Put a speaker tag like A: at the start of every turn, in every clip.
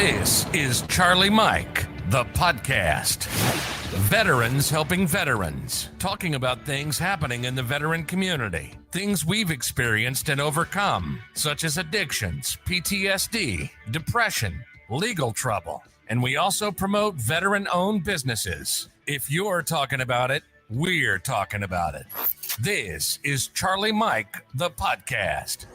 A: This is Charlie Mike, the podcast. Veterans helping veterans, talking about things happening in the veteran community, things we've experienced and overcome, such as addictions, PTSD, depression, legal trouble. And we also promote veteran-owned businesses. If you're talking about it, we're talking about it. This is Charlie Mike, the podcast.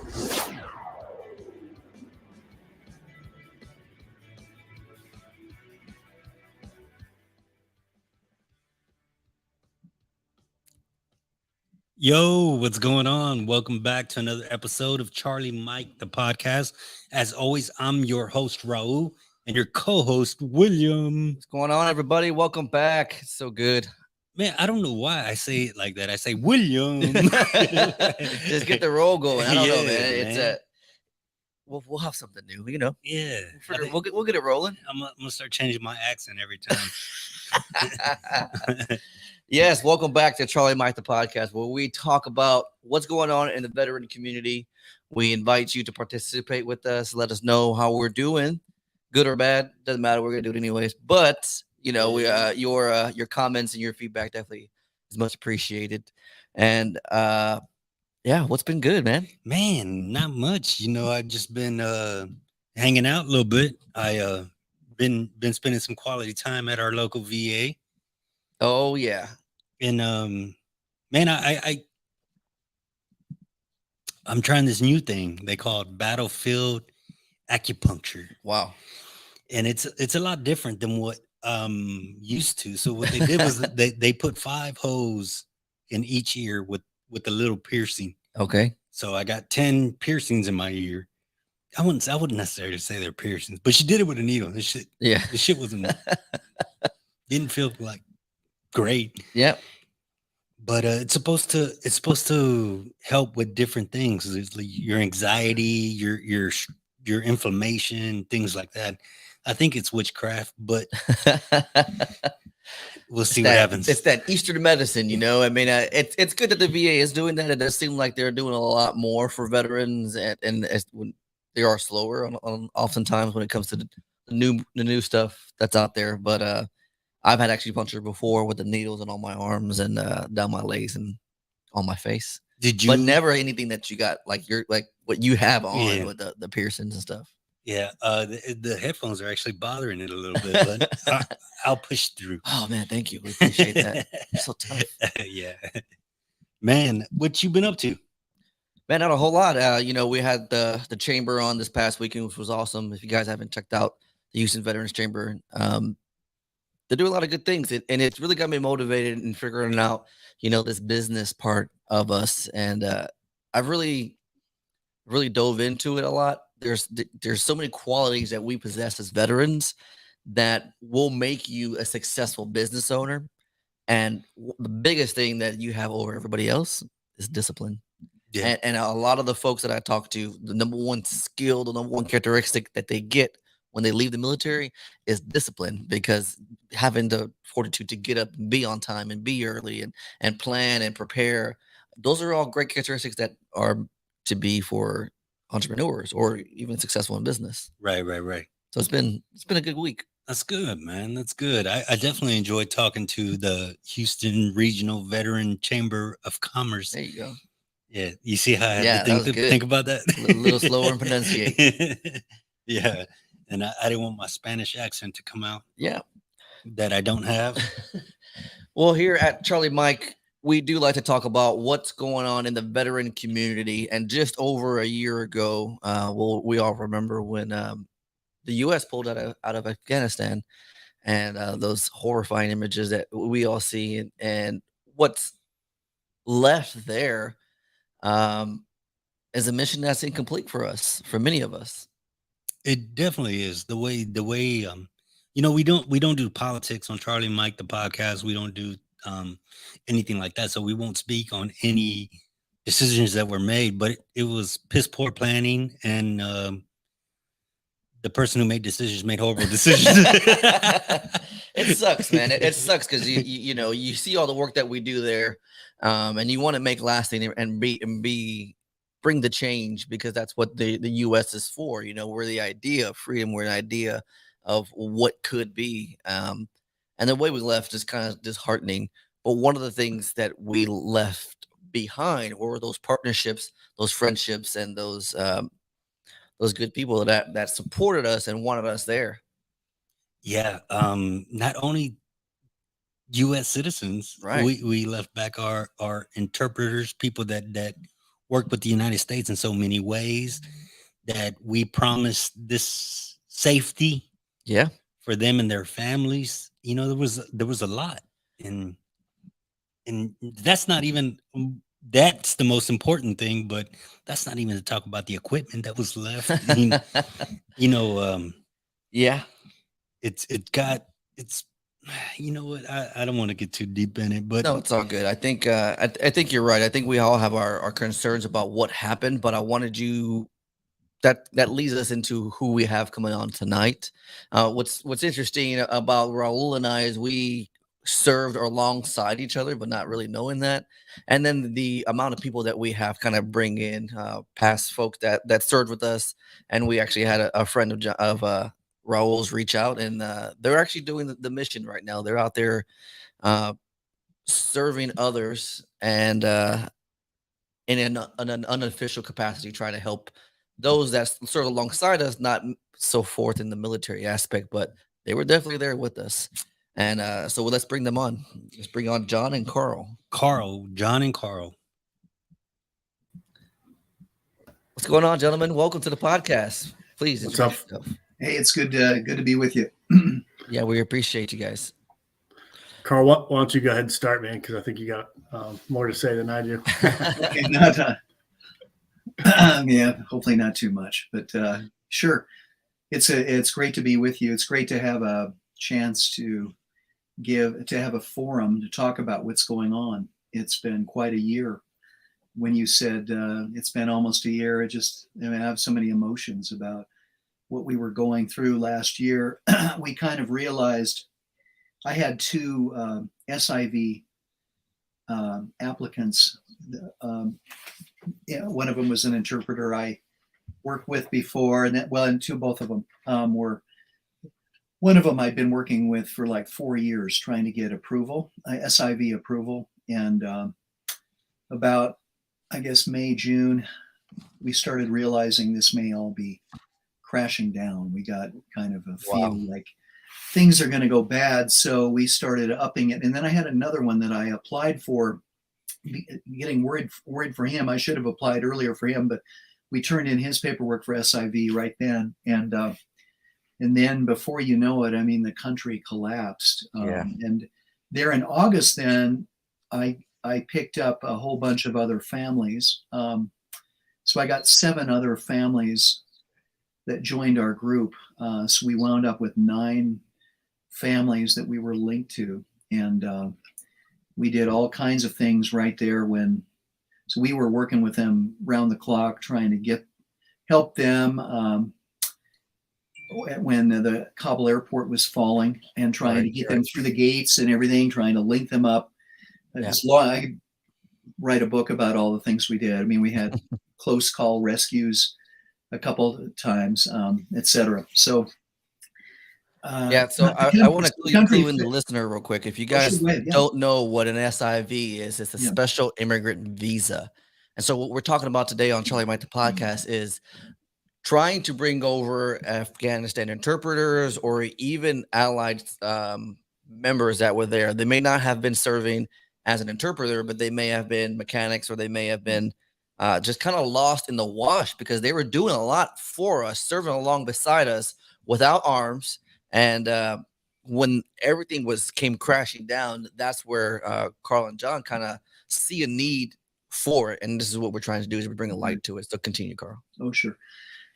B: Yo, what's going on? Welcome back to another episode of Charlie Mike, the podcast. As always, I'm your host, Raul, and your co-host, William.
C: What's going on, everybody? Welcome back. It's so good.
B: Man, I don't know why I say it like that. I say William.
C: Just get the roll going. I don't know, man. It's we'll have something new, you know.
B: Yeah.
C: We'll get it rolling.
B: I'm gonna start changing my accent every time.
C: Yes, welcome back to Charlie Mike, the podcast, where we talk about what's going on in the veteran community. We invite you to participate with us. Let us know how we're doing, good or bad. Doesn't matter. We're gonna do it anyways. But you know, we your comments and your feedback definitely is much appreciated. And yeah, what's been good, man?
B: Man, not much. You know, I've just been hanging out a little bit. I been spending some quality time at our local VA.
C: Oh yeah.
B: And man, I'm trying this new thing they call it battlefield acupuncture.
C: Wow.
B: And it's a lot different than what used to. So what they did was they put 5 holes in each ear with a little piercing.
C: Okay.
B: So I got 10 piercings in my ear. I wouldn't necessarily say they're piercings, but she did it with a needle. This shit wasn't didn't feel like great.
C: Yep.
B: But it's supposed to help with different things. It's like your anxiety, your inflammation, things like that. I think it's witchcraft, but we'll see what happens.
C: It's that Eastern medicine, you know. I mean, it's good that the VA is doing that. It does seem like they're doing a lot more for veterans, and when they are slower on oftentimes when it comes to the new stuff that's out there. But I've had acupuncture before with the needles and on my arms and down my legs and on my face.
B: Did you?
C: But never anything that you got like what you have on with the piercings and stuff.
B: Yeah, the headphones are actually bothering it a little bit, but I'll push through.
C: Oh man, thank you. We appreciate that. You're so tough.
B: Yeah, man, what you been up to?
C: Man, not a whole lot. You know, we had the chamber on this past weekend, which was awesome. If you guys haven't checked out the Houston Veterans Chamber, they do a lot of good things, and it's really got me motivated in figuring out, you know, this business part of us. And I've really dove into it a lot. There's so many qualities that we possess as veterans that will make you a successful business owner. And the biggest thing that you have over everybody else is discipline. Yeah. And a lot of the folks that I talk to, the number one skill, the number one characteristic that they get when they leave the military is discipline, because having the fortitude to get up and be on time and be early and plan and prepare, those are all great characteristics that are to be for entrepreneurs or even successful in business.
B: Right.
C: So it's been a good week.
B: That's good, man. That's good. I definitely enjoyed talking to the Houston Regional Veteran Chamber of Commerce.
C: There you go.
B: Yeah, you see how I had to think about that?
C: A little slower and pronunciate.
B: Yeah, and I didn't want my Spanish accent to come out.
C: Yeah.
B: That I don't have.
C: Well, here at Charlie Mike, we do like to talk about what's going on in the veteran community. And just over a year ago, we all remember when the U.S. pulled out of Afghanistan, and those horrifying images that we all see, and what's left there is a mission that's incomplete for us, for many of us.
B: It definitely is. The way you know, we don't do politics on Charlie Mike, the podcast. We don't do anything like that. So we won't speak on any decisions that were made, but it was piss poor planning, and the person who made decisions made horrible decisions.
C: It sucks, man. It sucks because you know, you see all the work that we do there, and you want to make lasting and be bring the change, because that's what the U.S. is for. We're the idea of freedom. We're an idea of what could be. And the way we left is kind of disheartening. But one of the things that we left behind were those partnerships, those friendships, and those good people that supported us and wanted us there.
B: Yeah. Not only U.S. citizens,
C: Right.
B: we left back our interpreters, people that work with the United States in so many ways, that we promised this safety
C: Yeah.
B: for them and their families. There was a lot, and that's not even that's the most important thing, but that's not even to talk about the equipment that was left. I mean,
C: Yeah.
B: it's you know what, I don't want to get too deep in it, but
C: No, it's all good. I think I think you're right. I think we all have our concerns about what happened, but I wanted you that leads us into who we have coming on tonight. What's interesting about Raul and I is we served alongside each other, but not really knowing that. And then the amount of people that we have kind of bring in past folks that served with us, and we actually had a friend of Raul's reach out, and they're actually doing the mission right now. They're out there serving others, and in an unofficial capacity, trying to help those that serve alongside us, not so forth in the military aspect, but they were definitely there with us. And so let's bring them on. Let's bring on John and Carl.
B: John and Carl.
C: What's going on, gentlemen? Welcome to the podcast. Please.
D: What's up?
E: Hey, it's good to be with you.
C: Yeah, we appreciate you guys.
D: Carl, why don't you go ahead and start, man? Because I think you got more to say than I do.
E: Okay, yeah, hopefully not too much, but sure. It's great to be with you. It's great to have a chance to have a forum to talk about what's going on. It's been quite a year. When you said it's been almost a year, I have so many emotions about what we were going through last year. We kind of realized I had two SIV applicants. One of them was an interpreter I worked with before, and both of them were. One of them I'd been working with for like 4 years, trying to get approval, SIV approval, and about, I guess, May, June, we started realizing this may all be crashing down. We got kind of a feel like things are going to go bad, so we started upping it. And then I had another one that I applied for, getting worried for him. I should have applied earlier for him, but we turned in his paperwork for SIV right then, and then before you know it, I mean, the country collapsed. And there in August, then I picked up a whole bunch of other families. So I got 7 other families that joined our group. So we wound up with 9 families that we were linked to. And we did all kinds of things right there so we were working with them round the clock, trying to help them when the Kabul airport was falling, and trying to get them through the gates and everything, trying to link them up. I could write a book about all the things we did. I mean, we had close call rescues a couple of times, etc. So
C: so I want to clue in the listener real quick. If you guys don't know what an SIV is, it's a special immigrant visa. And so what we're talking about today on Charlie Mike the podcast is trying to bring over Afghanistan interpreters, or even allied members that were there. They may not have been serving as an interpreter, but they may have been mechanics, or they may have been just kind of lost in the wash, because they were doing a lot for us, serving along beside us without arms. And when everything came crashing down, that's where Carl and John kind of see a need for it. And this is what we're trying to do, is we bring a light to it. So continue, Carl.
E: Oh, sure.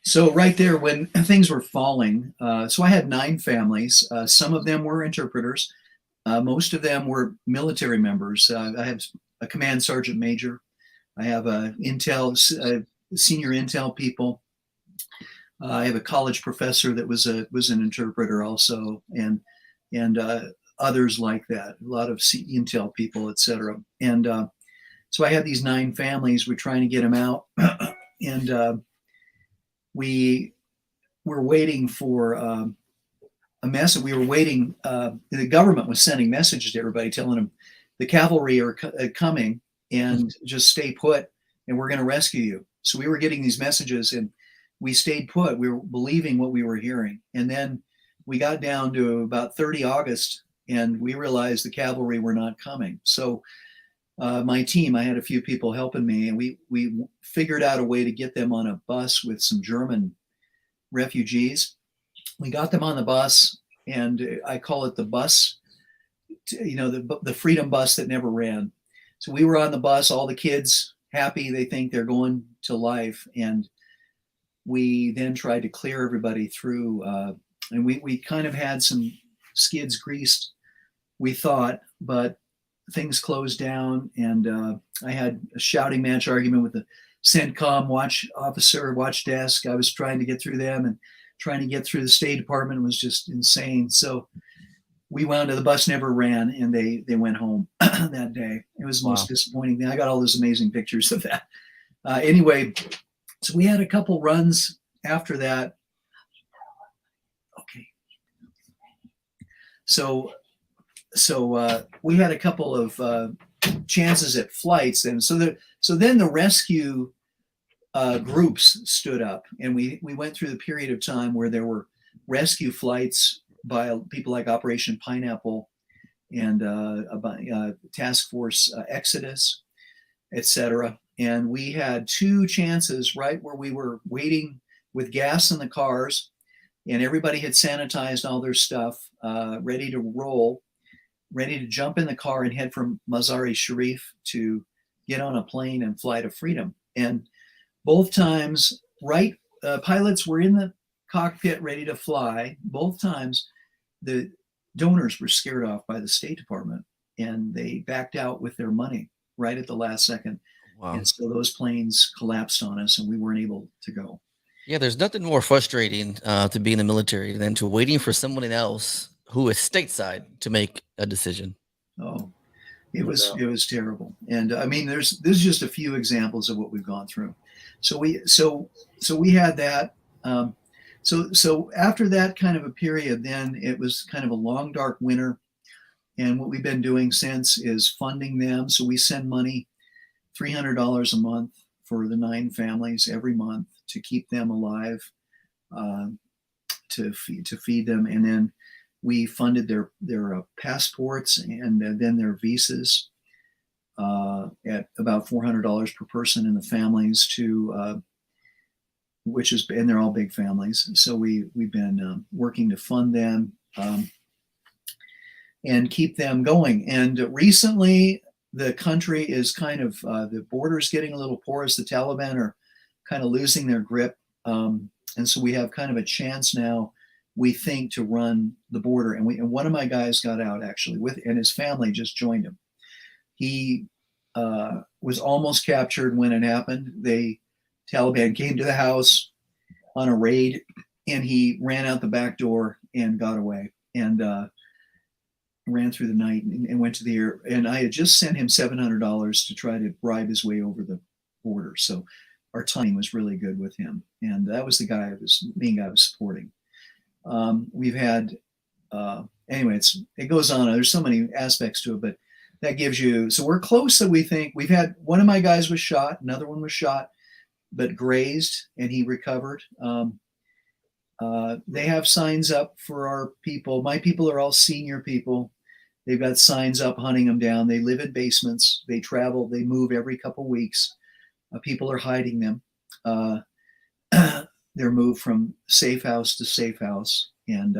E: So right there, when things were falling, so I had 9 families. Some of them were interpreters. Most of them were military members. I have a command sergeant major. I have senior intel people. I have a college professor that was an interpreter also, and others like that. A lot of intel people, etc. And so I had these 9 families. We're trying to get them out. and we were waiting for a message. We were waiting. The government was sending messages to everybody, telling them the cavalry are coming, and just stay put, and we're going to rescue you. So we were getting these messages, and we stayed put. We were believing what we were hearing, and then we got down to about 30 August, and we realized the cavalry were not coming. So my team, I had a few people helping me, and we figured out a way to get them on a bus with some German refugees. We got them on the bus, and I call it the bus, the freedom bus that never ran. So we were on the bus, all the kids happy, they think they're going to life, and we then tried to clear everybody through, and we kind of had some skids greased, we thought, but things closed down, and I had a shouting match argument with the CENTCOM watch desk. I was trying to get through them, and trying to get through the State Department was just insane. So we wound up, the bus never ran, and they went home that day. It was the most disappointing thing. I got all those amazing pictures of that. Anyway, so we had a couple runs after that. Okay. So we had a couple of chances at flights, and so then the rescue groups stood up, and we went through the period of time where there were rescue flights by people like Operation Pineapple and Task Force Exodus, etc. And we had two chances right where we were waiting with gas in the cars, and everybody had sanitized all their stuff, ready to roll, ready to jump in the car and head from Mazar-e-Sharif to get on a plane and fly to freedom. And both times, pilots were in the cockpit ready to fly. Both times, the donors were scared off by the State Department, and they backed out with their money right at the last second.
C: Wow.
E: And so those planes collapsed on us, and we weren't able to go.
C: Yeah, there's nothing more frustrating to be in the military than to waiting for someone else who is stateside to make a decision.
E: Oh, it was terrible. And I mean, there's just a few examples of what we've gone through. So we had that. So after that kind of a period, then it was kind of a long, dark winter. And what we've been doing since is funding them. So we send money, $300 a month for the 9 families every month to keep them alive, to feed them. And then we funded their passports and then their visas at about $400 per person in the families and they're all big families. So we've been working to fund them and keep them going. And recently, the country is kind of, the border's getting a little porous. The Taliban are kind of losing their grip. And so we have kind of a chance now, we think, to run the border. And one of my guys got out actually and his family just joined him. He was almost captured when it happened. Taliban came to the house on a raid, and he ran out the back door and got away, and ran through the night and went to the air. And I had just sent him $700 to try to bribe his way over the border. So our timing was really good with him. And that was the main guy I was supporting. We've had, anyway, it goes on. There's so many aspects to it, but that gives you, so we're close that we think. We've had, one of my guys was shot, another one was shot, but grazed, and he recovered. They have signs up for our people. My people are all senior people. They've got signs up hunting them down. They live in basements. They travel. They move every couple weeks. People are hiding them. They're moved from safe house to safe house, and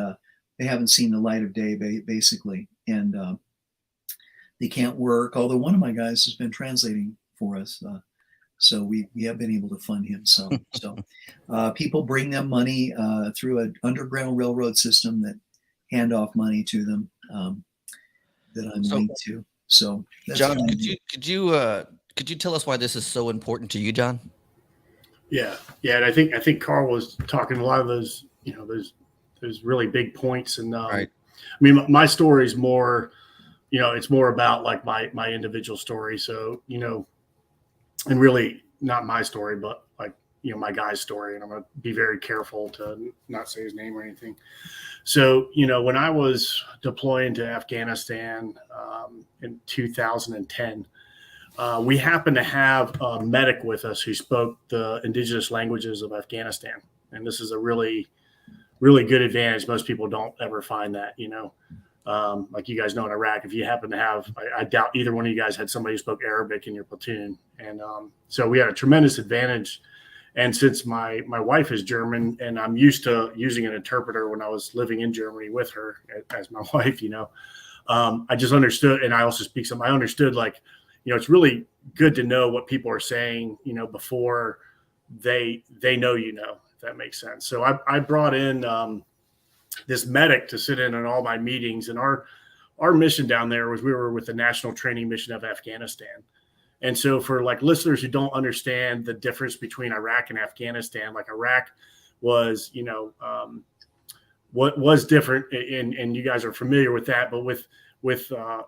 E: they haven't seen the light of day, basically. And they can't work, although one of my guys has been translating for us. So we have been able to fund him. So people bring them money through an underground railroad system that hand off money to them that I'm linked to. So that's
C: John, could you tell us why this is so important to you, John?
D: Yeah, and I think Carl was talking a lot of those. There's really big points, and
C: right.
D: I mean, my story is more, it's more about like my individual story. So and really not my story, but like my guy's story, and I'm going to be very careful to not say his name or anything. So, when I was deploying to Afghanistan in 2010, we happened to have a medic with us who spoke the indigenous languages of Afghanistan. And this is a really, really good advantage. Most people don't ever find that, like you guys know in Iraq, if you happen to have, I doubt either one of you guys had somebody who spoke Arabic in your platoon. And so we had a tremendous advantage. And since my wife is German and I'm used to using an interpreter when I was living in Germany with her as my wife, I just understood. And I also speak some, I understood it's really good to know what people are saying, before they know, if that makes sense. So I brought in this medic to sit in on all my meetings, and our mission down there was we were with the National Training Mission of Afghanistan. And so for listeners who don't understand the difference between Iraq and Afghanistan, Iraq was, what was different, and you guys are familiar with that, but with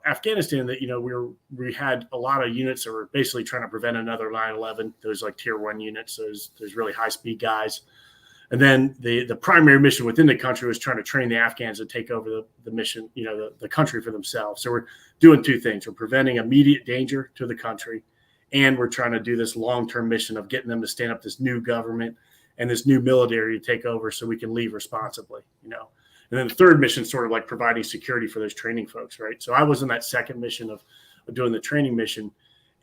D: Afghanistan, that we had a lot of units that were basically trying to prevent another 9/11. Those tier 1 units, those really high speed guys. And then the primary mission within the country was trying to train the Afghans to take over the mission, the country for themselves. So we're doing two things. We're preventing immediate danger to the country, and we're trying to do this long-term mission of getting them to stand up this new government and this new military to take over so we can leave responsibly, And then the third mission is sort of providing security for those training folks, right? So I was in that second mission of doing the training mission.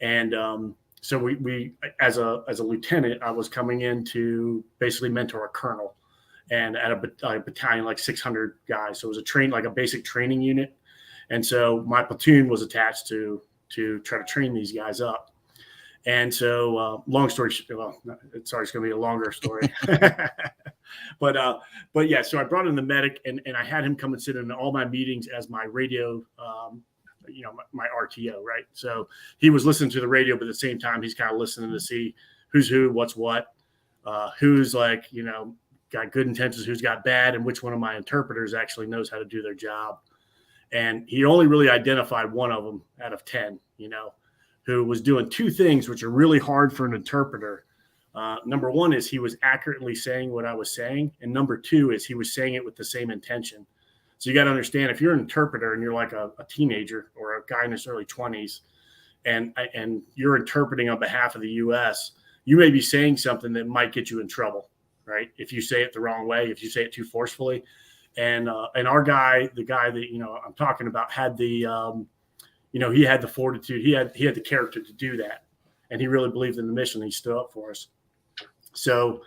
D: And so we as a lieutenant, I was coming in to basically mentor a colonel, and at a battalion 600 guys. So it was a basic training unit. And so my platoon was attached to try to train these guys up. And so long story, sorry, it's going to be a longer story. But yeah, so I brought in the medic, and I had him come and sit in all my meetings as my radio, my RTO, right? So he was listening to the radio, but at the same time, he's kind of listening to see who's who, what's what, who's got good intentions, who's got bad, and which one of my interpreters actually knows how to do their job. And he only really identified one of them out of 10, who was doing two things, which are really hard for an interpreter. Number one is he was accurately saying what I was saying. And number two is he was saying it with the same intention. So you got to understand, if you're an interpreter and you're like a teenager or a guy in his early 20s, and you're interpreting on behalf of the U.S., you may be saying something that might get you in trouble, right? If you say it the wrong way, if you say it too forcefully. And our guy, the guy that, I'm talking about, had the, he had the fortitude, he had the character to do that. And he really believed in the mission. He stood up for us. So,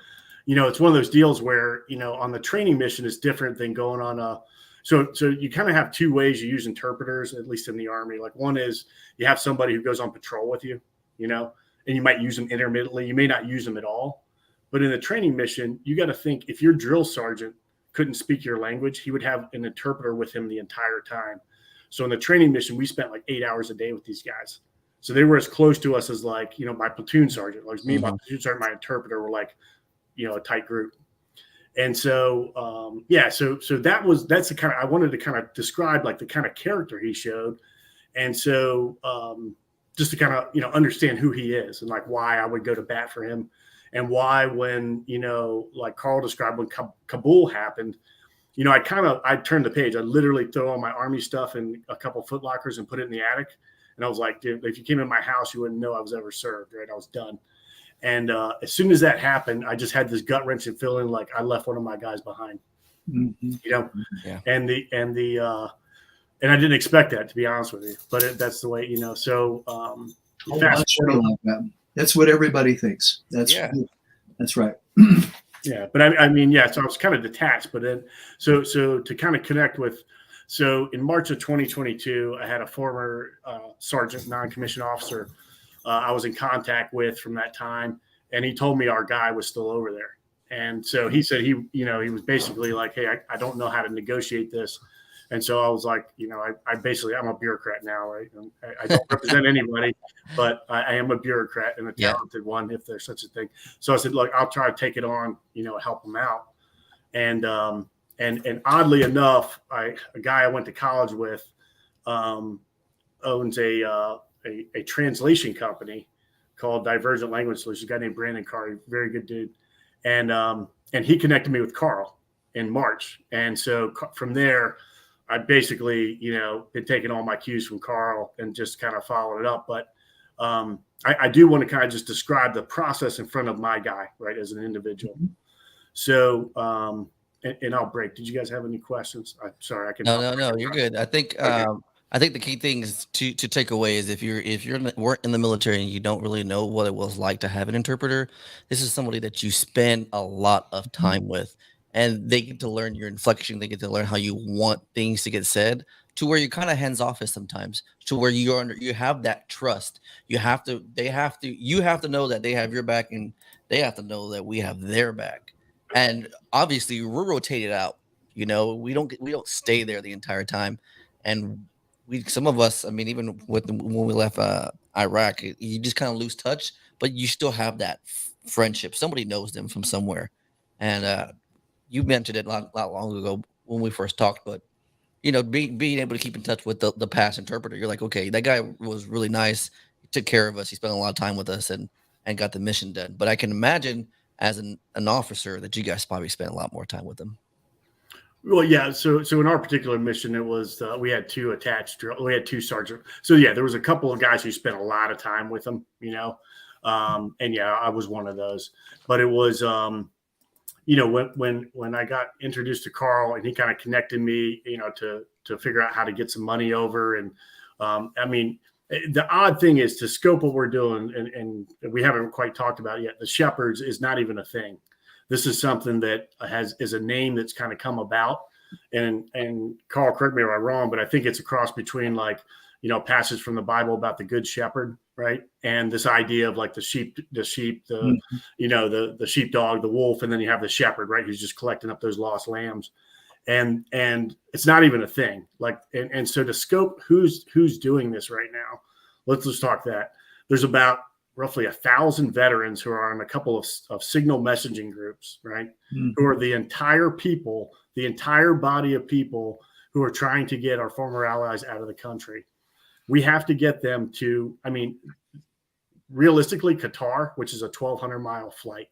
D: it's one of those deals where, on the training mission is different than going on so you kind of have two ways you use interpreters, at least in the Army. One is you have somebody who goes on patrol with you, and you might use them intermittently. You may not use them at all. But in a training mission, you got to think, if your drill sergeant couldn't speak your language, he would have an interpreter with him the entire time. So in the training mission, we spent 8 hours a day with these guys. So they were as close to us as my platoon sergeant, me, my platoon sergeant, my interpreter were a tight group. And so, so that's the kind of, I wanted to kind of describe the kind of character he showed. And so just to kind of, understand who he is and why I would go to bat for him, and why when, Carl described when Kabul happened, I turned the page. I literally threw all my Army stuff in a couple Foot Lockers and put it in the attic. And I was like, dude, if you came in my house, you wouldn't know I was ever served, right? I was done. And as soon as that happened, I just had this gut wrenching feeling like I left one of my guys behind,
C: Yeah.
D: And I didn't expect that, to be honest with you, but that's the way, so
E: that's what everybody thinks. That's right.
D: Yeah. But I mean, so I was kind of detached, but then, so to kind of connect with, so in March of 2022, I had a former sergeant, non-commissioned officer I was in contact with from that time. And he told me our guy was still over there. And so he said, he was basically like, hey, I don't know how to negotiate this. And so I was like, I'm a bureaucrat now, right? I don't represent anybody, but I am a bureaucrat and a talented one, if there's such a thing. So I said, look, I'll try to take it on, help them out. And oddly enough, a guy I went to college with owns a translation company called Divergent Language Solutions. A guy named Brandon Carr, very good dude. and he connected me with Carl in March. And so from there, I basically, been taking all my cues from Carl and just kind of followed it up. But I do want to kind of just describe the process in front of my guy, right, as an individual. So, and I'll break. Did you guys have any questions? I'm sorry, I can.
C: No, you're good. I think the key thing is to take away is if you're weren't in the military and you don't really know what it was like to have an interpreter, this is somebody that you spend a lot of time with, and they get to learn your inflection. They get to learn how you want things to get said, to where you're kind of hands off sometimes, to where you have that trust. You have to know that they have your back, and they have to know that we have their back. And obviously, we're rotated out. We don't stay there the entire time, and some of us, I mean, even when we left Iraq, you just kind of lose touch, but you still have that friendship. Somebody knows them from somewhere, and you mentioned it not long ago when we first talked, but being able to keep in touch with the past interpreter, you're like, okay, that guy was really nice. He took care of us. He spent a lot of time with us and got the mission done. But I can imagine as an officer that you guys probably spent a lot more time with them.
D: Well, yeah. So in our particular mission, it was we had two attached. We had two sergeants. So yeah, there was a couple of guys who spent a lot of time with them. And yeah, I was one of those. But it was when I got introduced to Carl and he kind of connected me, to figure out how to get some money over. And I mean, the odd thing is to scope what we're doing, and we haven't quite talked about it yet. The Shepherds is not even a thing. This is something that is a name that's kind of come about. And Carl, correct me if I'm wrong, but I think it's a cross between passage from the Bible about the good shepherd, right? And this idea of like the sheep, the sheepdog, the wolf, and then you have the shepherd, right? Who's just collecting up those lost lambs. And it's not even a thing. Like, and so to scope who's doing this right now, let's just talk that. There's about roughly 1,000 veterans who are on a couple of signal messaging groups, right? Mm-hmm. Who are the entire body of people who are trying to get our former allies out of the country. We have to get them to, realistically, Qatar, which is a 1,200-mile flight.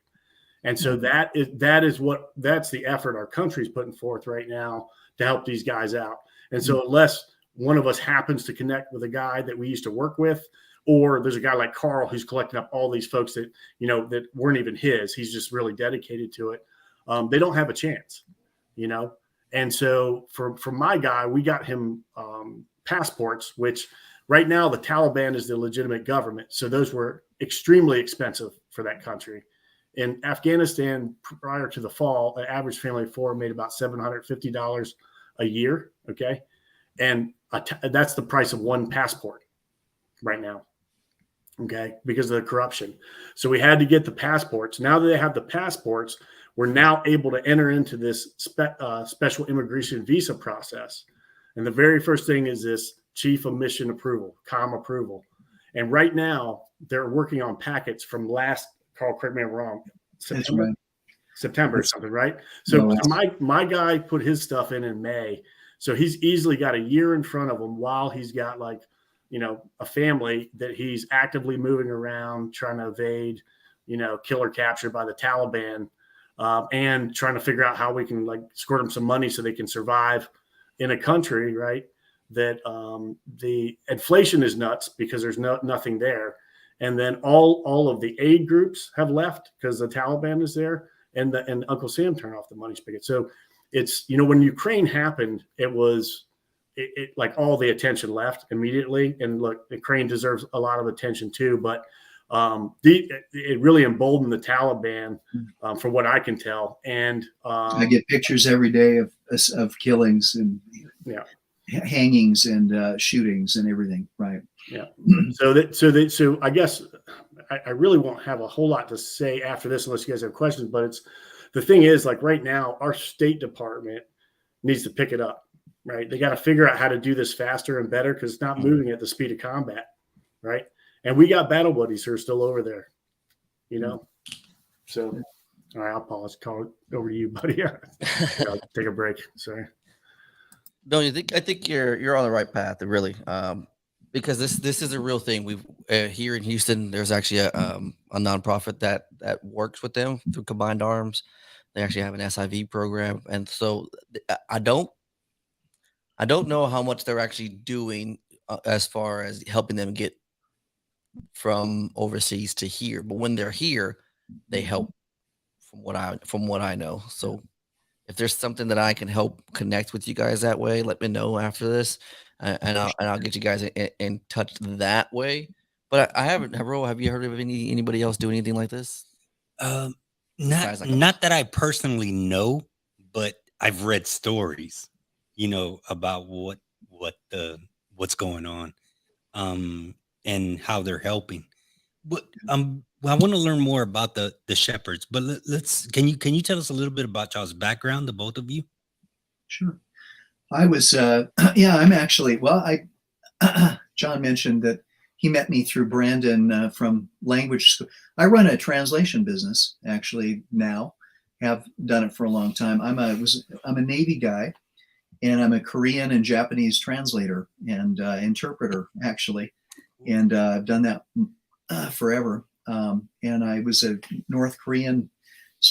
D: And so that's the effort our country's putting forth right now to help these guys out. And so unless one of us happens to connect with a guy that we used to work with, or there's a guy like Carl who's collecting up all these folks that, that weren't even his, he's just really dedicated to it. They don't have a chance, And so for my guy, we got him passports, which right now the Taliban is the legitimate government. So those were extremely expensive for that country. In Afghanistan, prior to the fall, an average family of four made about $750 a year. Okay. And that's the price of one passport right now. Okay. Because of the corruption. So we had to get the passports. Now that they have the passports, we're now able to enter into this special immigration visa process. And the very first thing is this chief of mission approval, COM approval. And right now they're working on packets from Carl, correct me if I'm wrong, September or something, right? So my guy put his stuff in May. So he's easily got a year in front of him while he's got a family that he's actively moving around, trying to evade, kill or capture by the Taliban, and trying to figure out how we can squirt them some money so they can survive in a country, right? That the inflation is nuts because there's nothing there. And then all of the aid groups have left because the Taliban is there, and Uncle Sam turned off the money spigot. So it's, when Ukraine happened, it was like all the attention left immediately. And look, Ukraine deserves a lot of attention too, but it really emboldened the Taliban, from what I can tell. And
E: I get pictures every day of killings and hangings and shootings and everything. Right.
D: Yeah. So I guess I really won't have a whole lot to say after this, unless you guys have questions, but the thing is, right now, our State Department needs to pick it up, right? They got to figure out how to do this faster and better because it's not moving at the speed of combat. Right. And we got battle buddies who are still over there, So, all right, I'll pause. Call it over to you, buddy. I'll take a break. Sorry.
C: No, I think you're on the right path. Really, because this is a real thing. We've here in Houston, there's actually a nonprofit that works with them through Combined Arms. They actually have an SIV program, and so I don't know how much they're actually doing as far as helping them get from overseas to here. But when they're here, they help from what I know. So if there's something that I can help connect with you guys that way, let me know after this, and I'll get you guys in touch that way. But I haven't. Ro, have you heard of anybody else doing anything like this?
B: Um,
C: Besides,
B: not
C: like,
B: not that I personally know, but I've read stories, about what's going on, and how they're helping. But well, I want to learn more about the shepherds. But let's can you tell us a little bit about y'all's background, the both of you?
E: Sure. I was, yeah, I'm actually, well, John mentioned that he met me through Brandon from language school. I run a translation business actually now, have done it for a long time. I'm a Navy guy, and I'm a Korean and Japanese translator and interpreter actually. And I've done that forever. And I was a North Korean /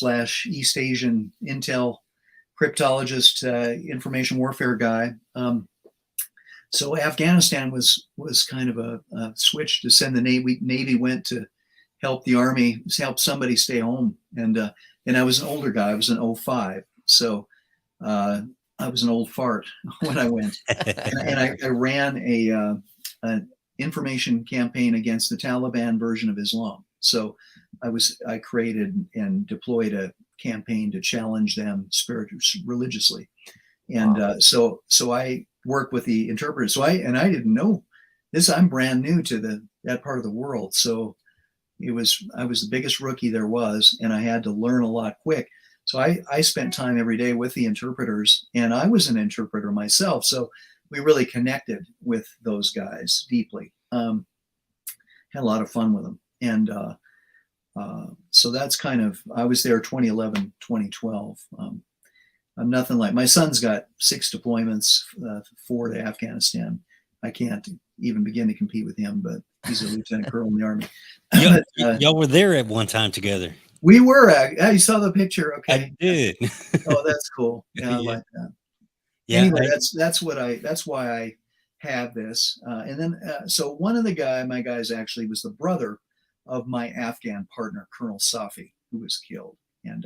E: East Asian intel cryptologist, information warfare guy. So Afghanistan was kind of a switch to send the Navy. Navy went to help the Army, help somebody stay home. And I was an older guy. I was an 05. So I was an old fart when I went. And I ran an information campaign against the Taliban version of Islam. So I created and deployed a campaign to challenge them religiously. And so I work with the interpreters. So I didn't know this. I'm brand new to that part of the world. So I was the biggest rookie there was, and I had to learn a lot quick. So I spent time every day with the interpreters, and I was an interpreter myself. So we really connected with those guys deeply. Had a lot of fun with them. And so that's kind of, I was there 2011, 2012. I'm nothing like, my son's got 6 deployments, 4 to Afghanistan. I can't even begin to compete with him, but he's a lieutenant colonel in the Army.
B: Y'all were there at one time together.
E: We were. You saw the picture. Okay.
B: I did.
E: Oh, that's cool. Yeah, I like that. Yeah. Anyway, that's why I have this. And then, so one of my guys actually was the brother of my Afghan partner, Colonel Safi, who was killed, and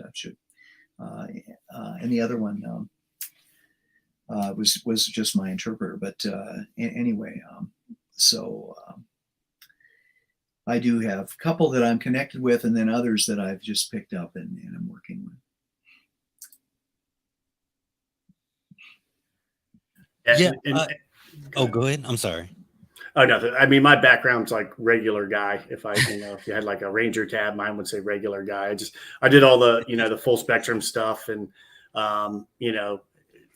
E: and the other one was just my interpreter. But anyway, I do have a couple that I'm connected with, and then others that I've just picked up and I'm working with.
B: Yeah. Go ahead. I'm sorry.
D: Oh, nothing. I mean, my background's like regular guy. If you had like a Ranger tab, mine would say regular guy. I did all the, the full spectrum stuff, and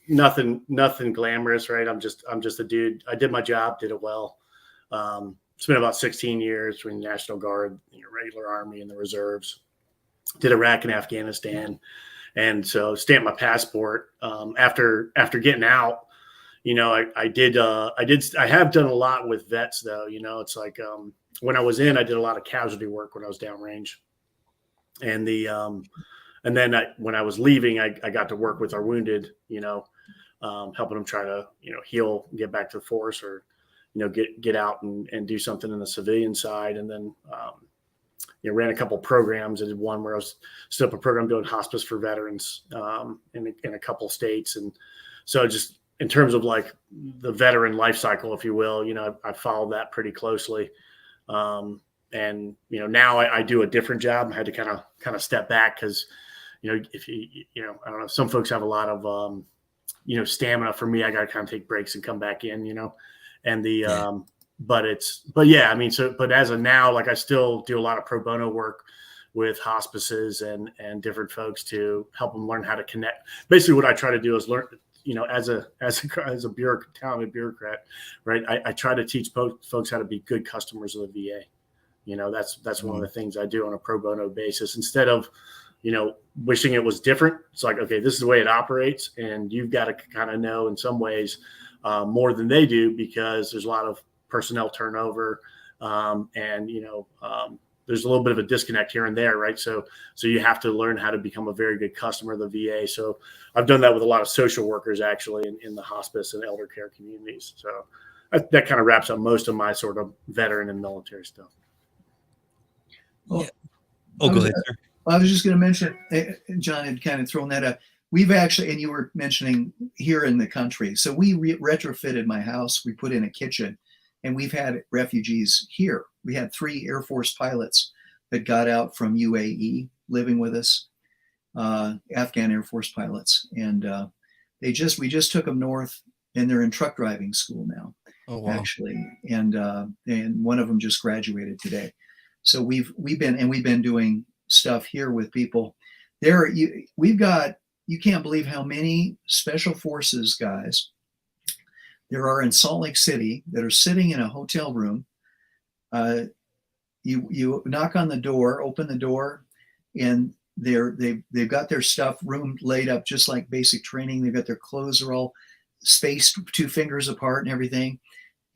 D: nothing glamorous, right? I'm just a dude. I did my job, did it well. Spent about 16 years between the National Guard, regular Army, and the reserves. Did Iraq and Afghanistan, and so stamped my passport. After getting out, I have done a lot with vets though. It's like when I was in, I did a lot of casualty work when I was downrange, and then when I was leaving, I got to work with our wounded, helping them try to heal, get back to the force, or get out and do something in the civilian side. And then, ran a couple programs. I did one where I was set up a program doing hospice for veterans in a couple states. And so just in terms of like the veteran life cycle, if you will, I followed that pretty closely. And, now I do a different job. I had to kind of step back because, if I don't know, some folks have a lot of, stamina. For me, I got to kind of take breaks and come back in, and but yeah, I mean, but as of now, like I still do a lot of pro bono work with hospices and different folks to help them learn how to connect. Basically what I try to do is learn, as a talented bureaucrat, right? I try to teach folks how to be good customers of the VA. That's one of the things I do on a pro bono basis, instead of, wishing it was different. It's like, okay, this is the way it operates, and you've got to kind of know in some ways more than they do, because there's a lot of personnel turnover, and there's a little bit of a disconnect here and there, right? So you have to learn how to become a very good customer of the VA. So I've done that with a lot of social workers actually in the hospice and elder care communities. So that kind of wraps up most of my sort of veteran and military stuff.
E: Well,
B: Yeah. Oh, go ahead, sir.
E: I was just going to mention, John had kind of thrown that up. We've actually, and you were mentioning here in the country. So we retrofitted my house. We put in a kitchen, and we've had refugees here. We had 3 Air Force pilots that got out from UAE living with us, Afghan Air Force pilots. And we just took them north, and they're in truck driving school now, actually. And one of them just graduated today. So we've been doing stuff here with people there. You can't believe how many special forces guys there are in Salt Lake City that are sitting in a hotel room. You knock on the door, open the door, and they've got their stuff room laid up just like basic training. They've got their clothes are all spaced 2 fingers apart and everything,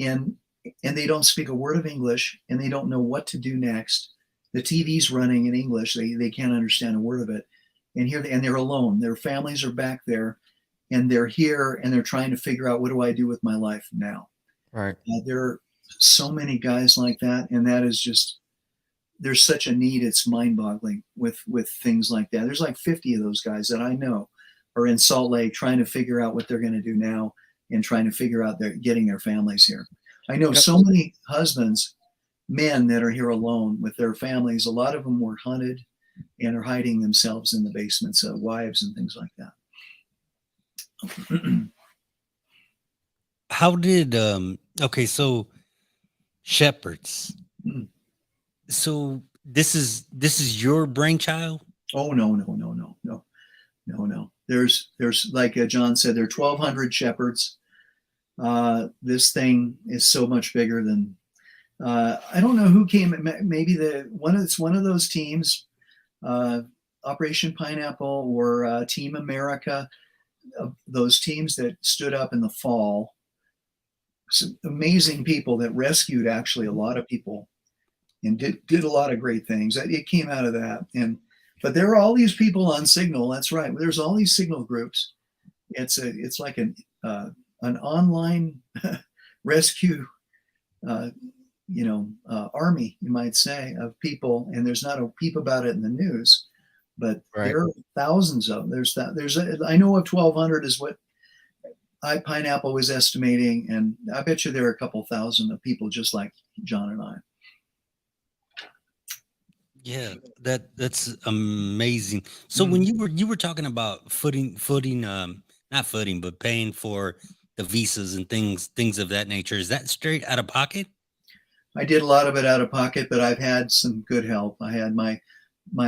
E: and they don't speak a word of English, and they don't know what to do next. The TV's running in English. They can't understand a word of it. And they're alone. Their families are back there, and they're here, and they're trying to figure out, what do I do with my life now?
C: Right.
E: There are so many guys like that, and that is just, there's such a need. It's mind-boggling with things like that. There's like 50 of those guys that I know are in Salt Lake trying to figure out what they're going to do now, and trying to figure out getting their families here. I know so many husbands, men that are here alone with their families. A lot of them were hunted and are hiding themselves in the basements of wives and things like that.
B: How did okay, so shepherds.
E: Mm.
B: So this is your brainchild?
E: Oh no. There's like John said, there are 1,200 shepherds. This thing is so much bigger than I don't know who came. Maybe it's one of those teams, Operation Pineapple or Team America, those teams that stood up in the fall. Some amazing people that rescued actually a lot of people and did a lot of great things. It came out of that. But there are all these people on Signal. That's right. There's all these Signal groups. It's like an online rescue, army, you might say, of people. And there's not a peep about it in the news, but there are thousands of them. I know of 1,200 is what Pineapple was estimating, and I bet you there are a couple thousand of people just like John and I.
B: Yeah, that's amazing. So when you were talking about not footing, but paying for the visas and things of that nature, is that straight out of pocket?
E: I did a lot of it out of pocket, but I've had some good help. I had my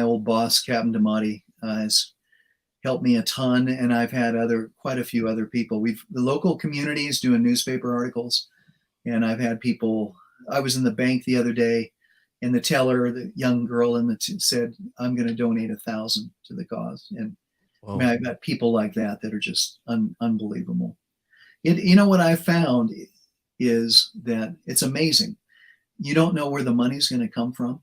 E: old boss, Captain Damati, has helped me a ton, and I've had quite a few other people. The local communities doing newspaper articles, and I've had people. I was in the bank the other day, and the teller, the young girl said, "I'm going to donate 1,000 to the cause." And I mean, I've got people like that are just unbelievable. What I found is that it's amazing. You don't know where the money's going to come from.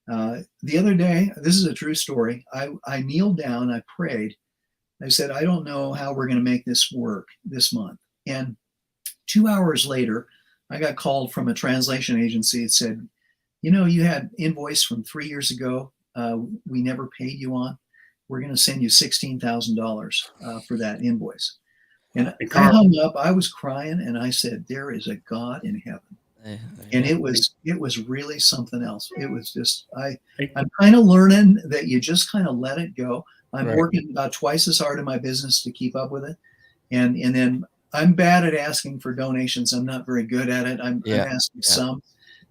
E: The other day, this is a true story. I kneeled down, I prayed. I said, I don't know how we're going to make this work this month. And 2 hours later, I got called from a translation agency. It said, you had invoice from 3 years ago. We never paid you on. We're going to send you $16,000 for that invoice. And I hung up. I was crying, and I said, there is a God in heaven. And it was really something else. It was just, I'm kind of learning that you just kind of let it go. I'm working about twice as hard in my business to keep up with it. And then I'm bad at asking for donations. I'm not very good at it. I'm asking some.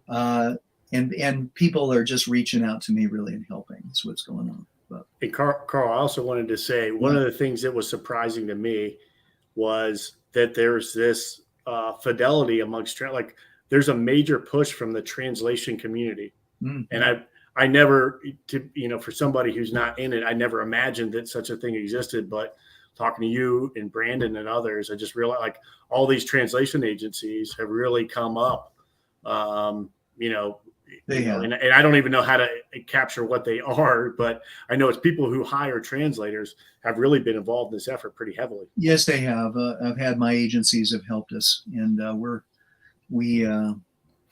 E: And people are just reaching out to me really and helping. That's what's going on.
D: Hey, Carl, I also wanted to say one of the things that was surprising to me was that there's this fidelity amongst, like, there's a major push from the translation community. And I never, for somebody who's not in it, I never imagined that such a thing existed. But talking to you and Brandon and others, I just realized, like, all these translation agencies have really come up You know,
E: They have.
D: and I don't even know how to capture what they are, but I know it's people who hire translators have really been involved in this effort pretty heavily.
E: Yes, they have. I've had my agencies have helped us, and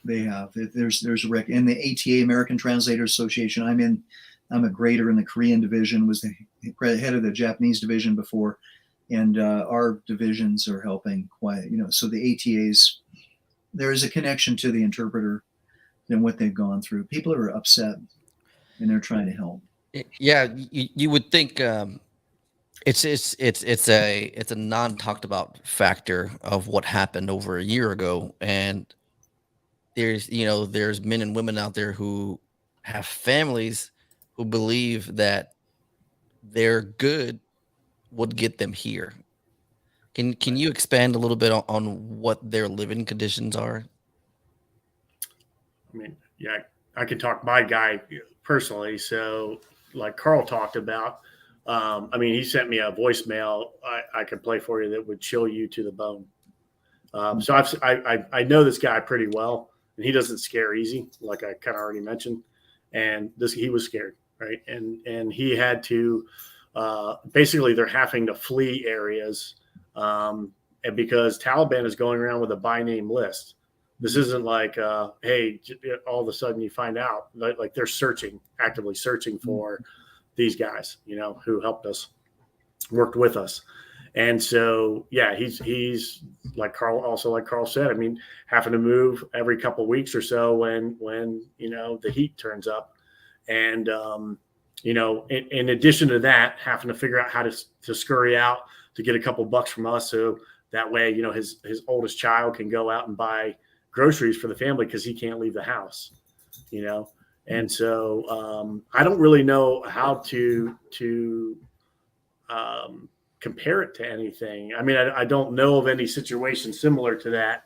E: they have. There's a rec in the ATA, American Translators Association. I'm a grader in the Korean division. Was the head of the Japanese division before, and our divisions are helping quite. So the ATAs, there is a connection to the interpreter and what they've gone through. People are upset, and they're trying to help.
C: Yeah, you would think it's a non talked about factor of what happened over a year ago, and there's men and women out there who have families who believe that their good would get them here. Can you expand a little bit on what their living conditions are?
D: I mean, yeah, I can talk my guy personally. So, like Carl talked about, I mean, he sent me a voicemail I could play for you that would chill you to the bone. So I know this guy pretty well, and he doesn't scare easy, like I kind of already mentioned. And he was scared, right? And he had to basically they're having to flee areas, and because Taliban is going around with a by name list. This isn't like, hey, all of a sudden you find out like they're actively searching for these guys, who helped us, worked with us. And so, yeah, he's like Carl said, I mean, having to move every couple of weeks or so when the heat turns up. And, in addition to that, having to figure out how to scurry out to get a couple bucks from us. So that way, his oldest child can go out and buy groceries for the family because he can't leave the house, And so I don't really know how to compare it to anything. I mean, I don't know of any situation similar to that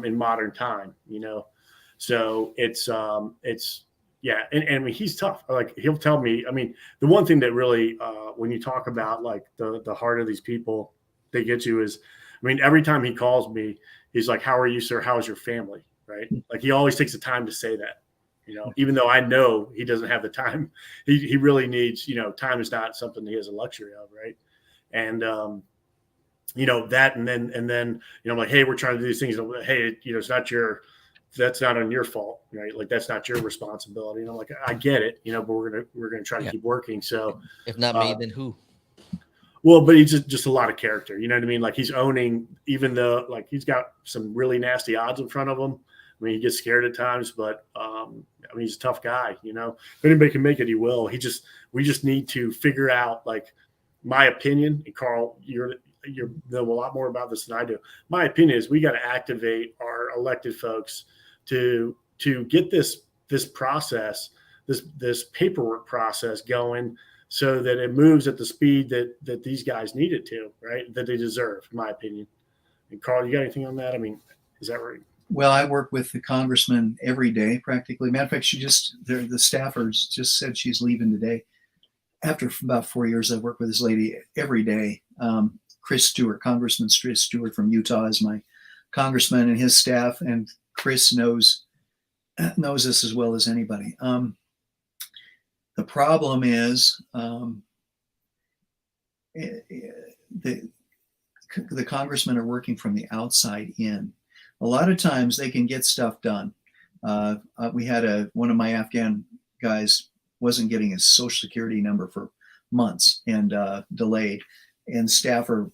D: in modern time, So it's yeah, and I mean he's tough. Like he'll tell me. I mean, the one thing that really when you talk about like the heart of these people, they get you is, I mean, every time he calls me, he's like, "How are you, sir? How's your family?" Right? Like he always takes the time to say that. Even though I know he doesn't have the time, he really needs. Time is not something he has a luxury of, right? And that, and then I'm like, hey, we're trying to do these things. Hey, that's not on your fault, right? Like that's not your responsibility. And I'm like, I get it, but we're gonna try to keep working. So
C: if not me, then who?
D: Well, but he's just a lot of character. You know what I mean? Like he's owning, even though like he's got some really nasty odds in front of him. I mean, he gets scared at times, but I mean, he's a tough guy. If anybody can make it, he will. We just need to figure out, like, my opinion. And Carl, you know a lot more about this than I do. My opinion is we got to activate our elected folks to get this process, this paperwork process going, so that it moves at the speed that these guys need it to, right? That they deserve, in my opinion. And Carl, you got anything on that? I mean, is that right?
E: Well, I work with the congressman every day, practically. Matter of fact, the staffers just said she's leaving today. After about 4 years, I've worked with this lady every day. Chris Stewart, Congressman Chris Stewart from Utah, is my congressman, and his staff. And Chris knows this as well as anybody. The problem is the congressmen are working from the outside in. A lot of times they can get stuff done. We had one of my Afghan guys wasn't getting his social security number for months and delayed, and staffer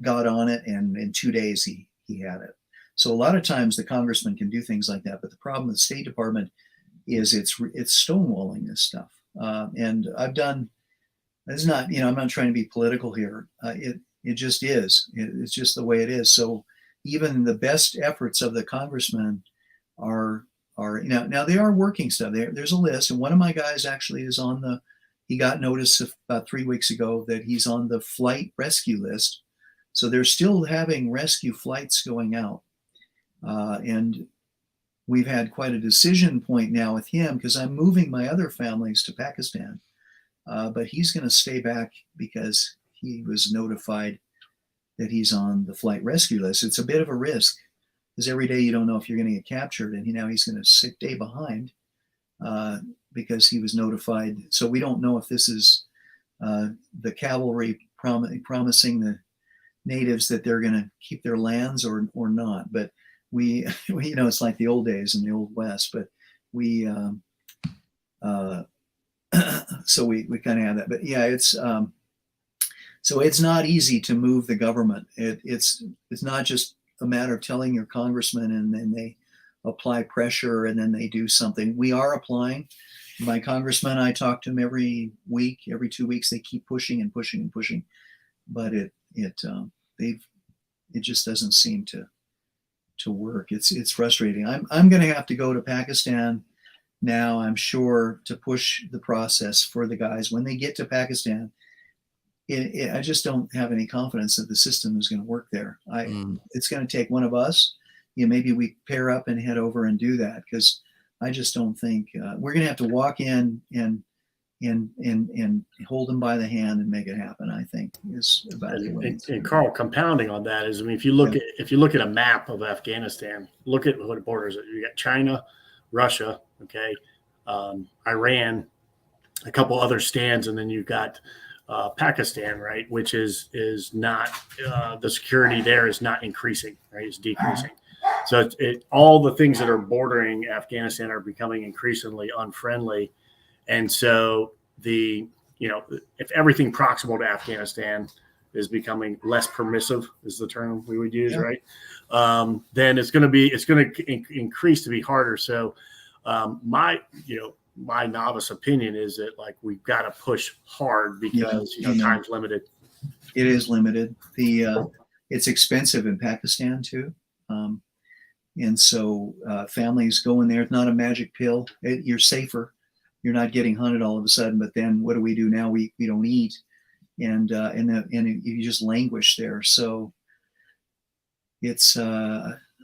E: got on it, and in 2 days he had it. So a lot of times the congressman can do things like that, but the problem with the State Department is it's stonewalling this stuff. And I've done, it's not, I'm not trying to be political here. It just is. It's just the way it is. So even the best efforts of the congressman are now they are working stuff. There's a list, and one of my guys actually is on he got notice about 3 weeks ago that he's on the flight rescue list. So they're still having rescue flights going out. And we've had quite a decision point now with him because I'm moving my other families to Pakistan. But he's going to stay back because he was notified that he's on the flight rescue list. It's a bit of a risk because every day you don't know if you're going to get captured, and now he's going to stay behind because he was notified. So we don't know if this is the cavalry promising the natives that they're going to keep their lands or not. But we it's like the old days in the old West. But we so we kind of have that. But yeah, it's so it's not easy to move the government. It's not just a matter of telling your congressman and then they apply pressure and then they do something. We are applying. My congressman, I talk to him every week, every 2 weeks. They keep pushing and pushing and pushing, but it just doesn't seem to work. It's frustrating. I'm going to have to go to Pakistan now, I'm sure, to push the process for the guys when they get to Pakistan. I just don't have any confidence that the system is going to work there. It's going to take one of us. Maybe we pair up and head over and do that, because I just don't think we're going to have to walk in and hold them by the hand and make it happen. I think is about it.
D: And Carl, compounding on that is, I mean, if you look at a map of Afghanistan, look at what borders it. You got China, Russia, okay, Iran, a couple other stands, and then you've got Pakistan, right, which is not the security there is not increasing, right? It's decreasing. So all the things that are bordering Afghanistan are becoming increasingly unfriendly, and so if everything proximal to Afghanistan is becoming less permissive, is the term we would use, right? Then it's going to increase to be harder. So my novice opinion is that we've got to push hard because time's limited.
E: It is limited. It's expensive in Pakistan too, and so families go in there. It's not a magic pill. You're safer. You're not getting hunted all of a sudden. But then what do we do now? We don't eat, and you just languish there. So it's.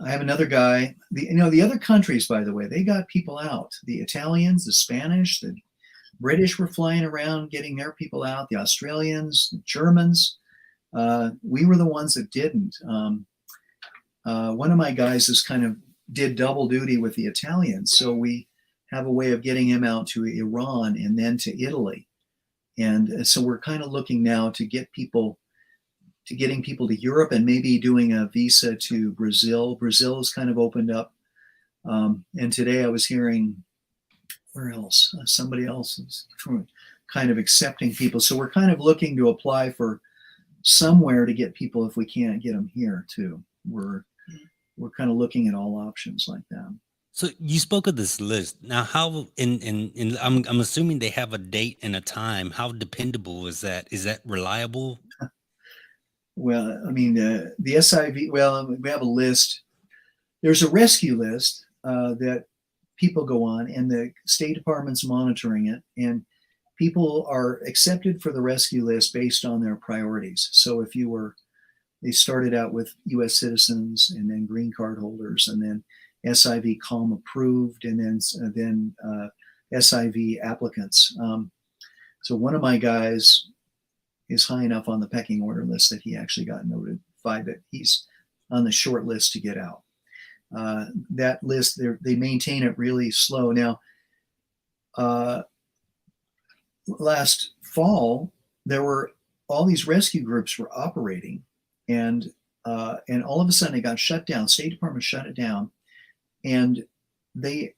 E: I have another guy. The other countries, by the way, they got people out. The Italians, the Spanish, the British were flying around getting their people out. The Australians, the Germans. We were the ones that didn't. One of my guys did double duty with the Italians, so we have a way of getting him out to Iran and then to Italy, and so we're kind of looking now to getting people to Europe and maybe doing a visa to Brazil. Brazil has kind of opened up. And today I was hearing, where else? Somebody else is kind of accepting people. So we're kind of looking to apply for somewhere to get people if we can't get them here too. We're kind of looking at all options like that.
B: So you spoke of this list. Now, how I'm assuming they have a date and a time. How dependable is that? Is that reliable?
E: Well, I mean, the SIV, we have a list. There's a rescue list that people go on, and the State Department's monitoring it, and people are accepted for the rescue list based on their priorities. So they started out with U.S. citizens, and then green card holders, and then SIV CALM approved, and then SIV applicants. So one of my guys is high enough on the pecking order list that he actually got notified that he's on the short list to get out. That list, they maintain it really slow. Now, last fall, there were all these rescue groups were operating, and all of a sudden it got shut down. State Department shut it down, and the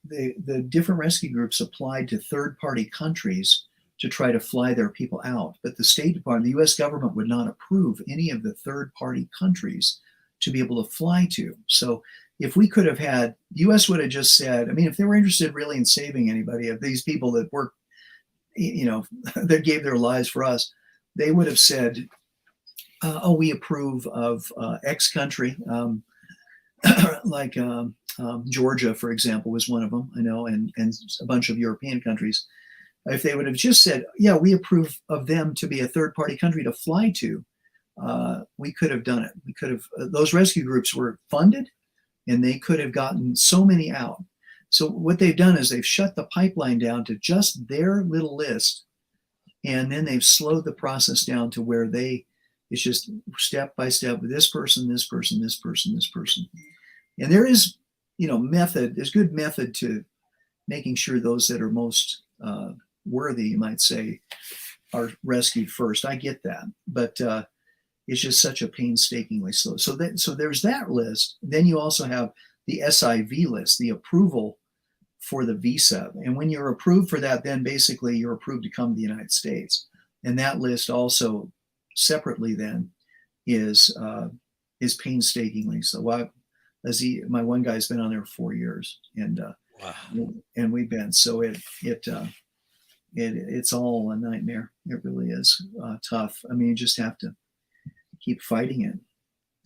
E: different rescue groups applied to third-party countries to try to fly their people out. But the State Department, the U.S. government would not approve any of the third-party countries to be able to fly to. So if we could have had, the U.S. would have just said, I mean, if they were interested really in saving anybody of these people that work, that gave their lives for us, they would have said, we approve of X country, like Georgia, for example, was one of them, I know, and a bunch of European countries. If they would have just said, yeah, we approve of them to be a third-party country to fly to, we could have done it. We could have, those rescue groups were funded, and they could have gotten so many out. So what they've done is they've shut the pipeline down to just their little list, and then they've slowed the process down to where it's just step by step with this person, this person, this person, this person. And there is, method. There's good method to making sure those that are most worthy, you might say, are rescued first. I get that, but it's just such a painstakingly slow. So there's that list. Then you also have the SIV list, the approval for the visa. And when you're approved for that, then basically you're approved to come to the United States. And that list also separately then is painstakingly so. My one guy's been on there for 4 years, and
B: Wow.
E: and we've been, so it's all a nightmare. It really is tough. I mean, you just have to keep fighting it.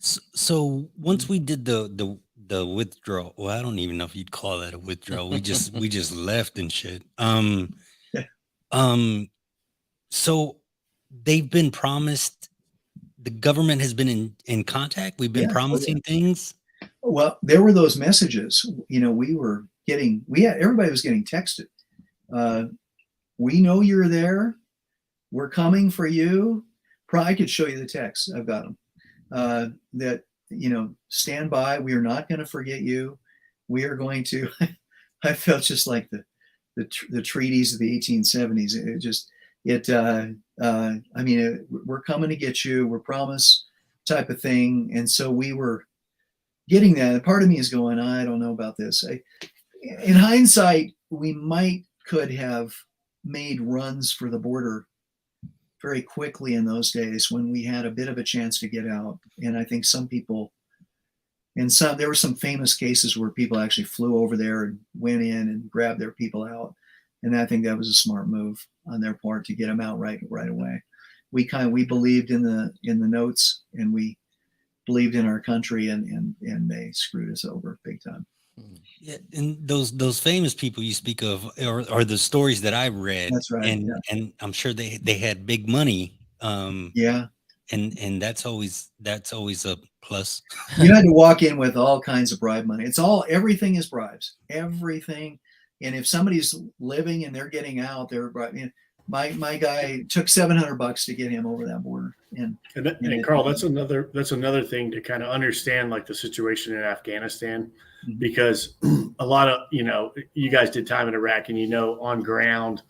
B: So once we did the withdrawal, well, I don't even know if you'd call that a withdrawal. We just left and shit. So they've been promised. The government has been in contact. We've been promising things.
E: Well, there were those messages. We were getting. Everybody was getting texted. We know you're there. We're coming for you. I could show you the texts. I've got them. That stand by. We are not going to forget you. We are going to. I felt just like the treaties of the 1870s. We're coming to get you. We're promised, type of thing. And so we were getting that. And part of me is going, I don't know about this. In hindsight, we could have made runs for the border very quickly in those days when we had a bit of a chance to get out. And I think some people, there were some famous cases where people actually flew over there and went in and grabbed their people out. And I think that was a smart move on their part to get them out right away. We believed in the notes, and we believed in our country, and they screwed us over big time.
B: Yeah, and those famous people you speak of are the stories that I've read.
E: That's right.
B: And I'm sure they had big money.
E: Yeah.
B: And that's always a plus.
E: You had to walk in with all kinds of bribe money. Everything is bribes. Everything. And if somebody's living and they're getting out, they're bribing. My guy took $700 to get him over that border. And
D: Carl, that's another thing to kind of understand, like the situation in Afghanistan,
E: mm-hmm.
D: because a lot of, you guys did time in Iraq, and on ground,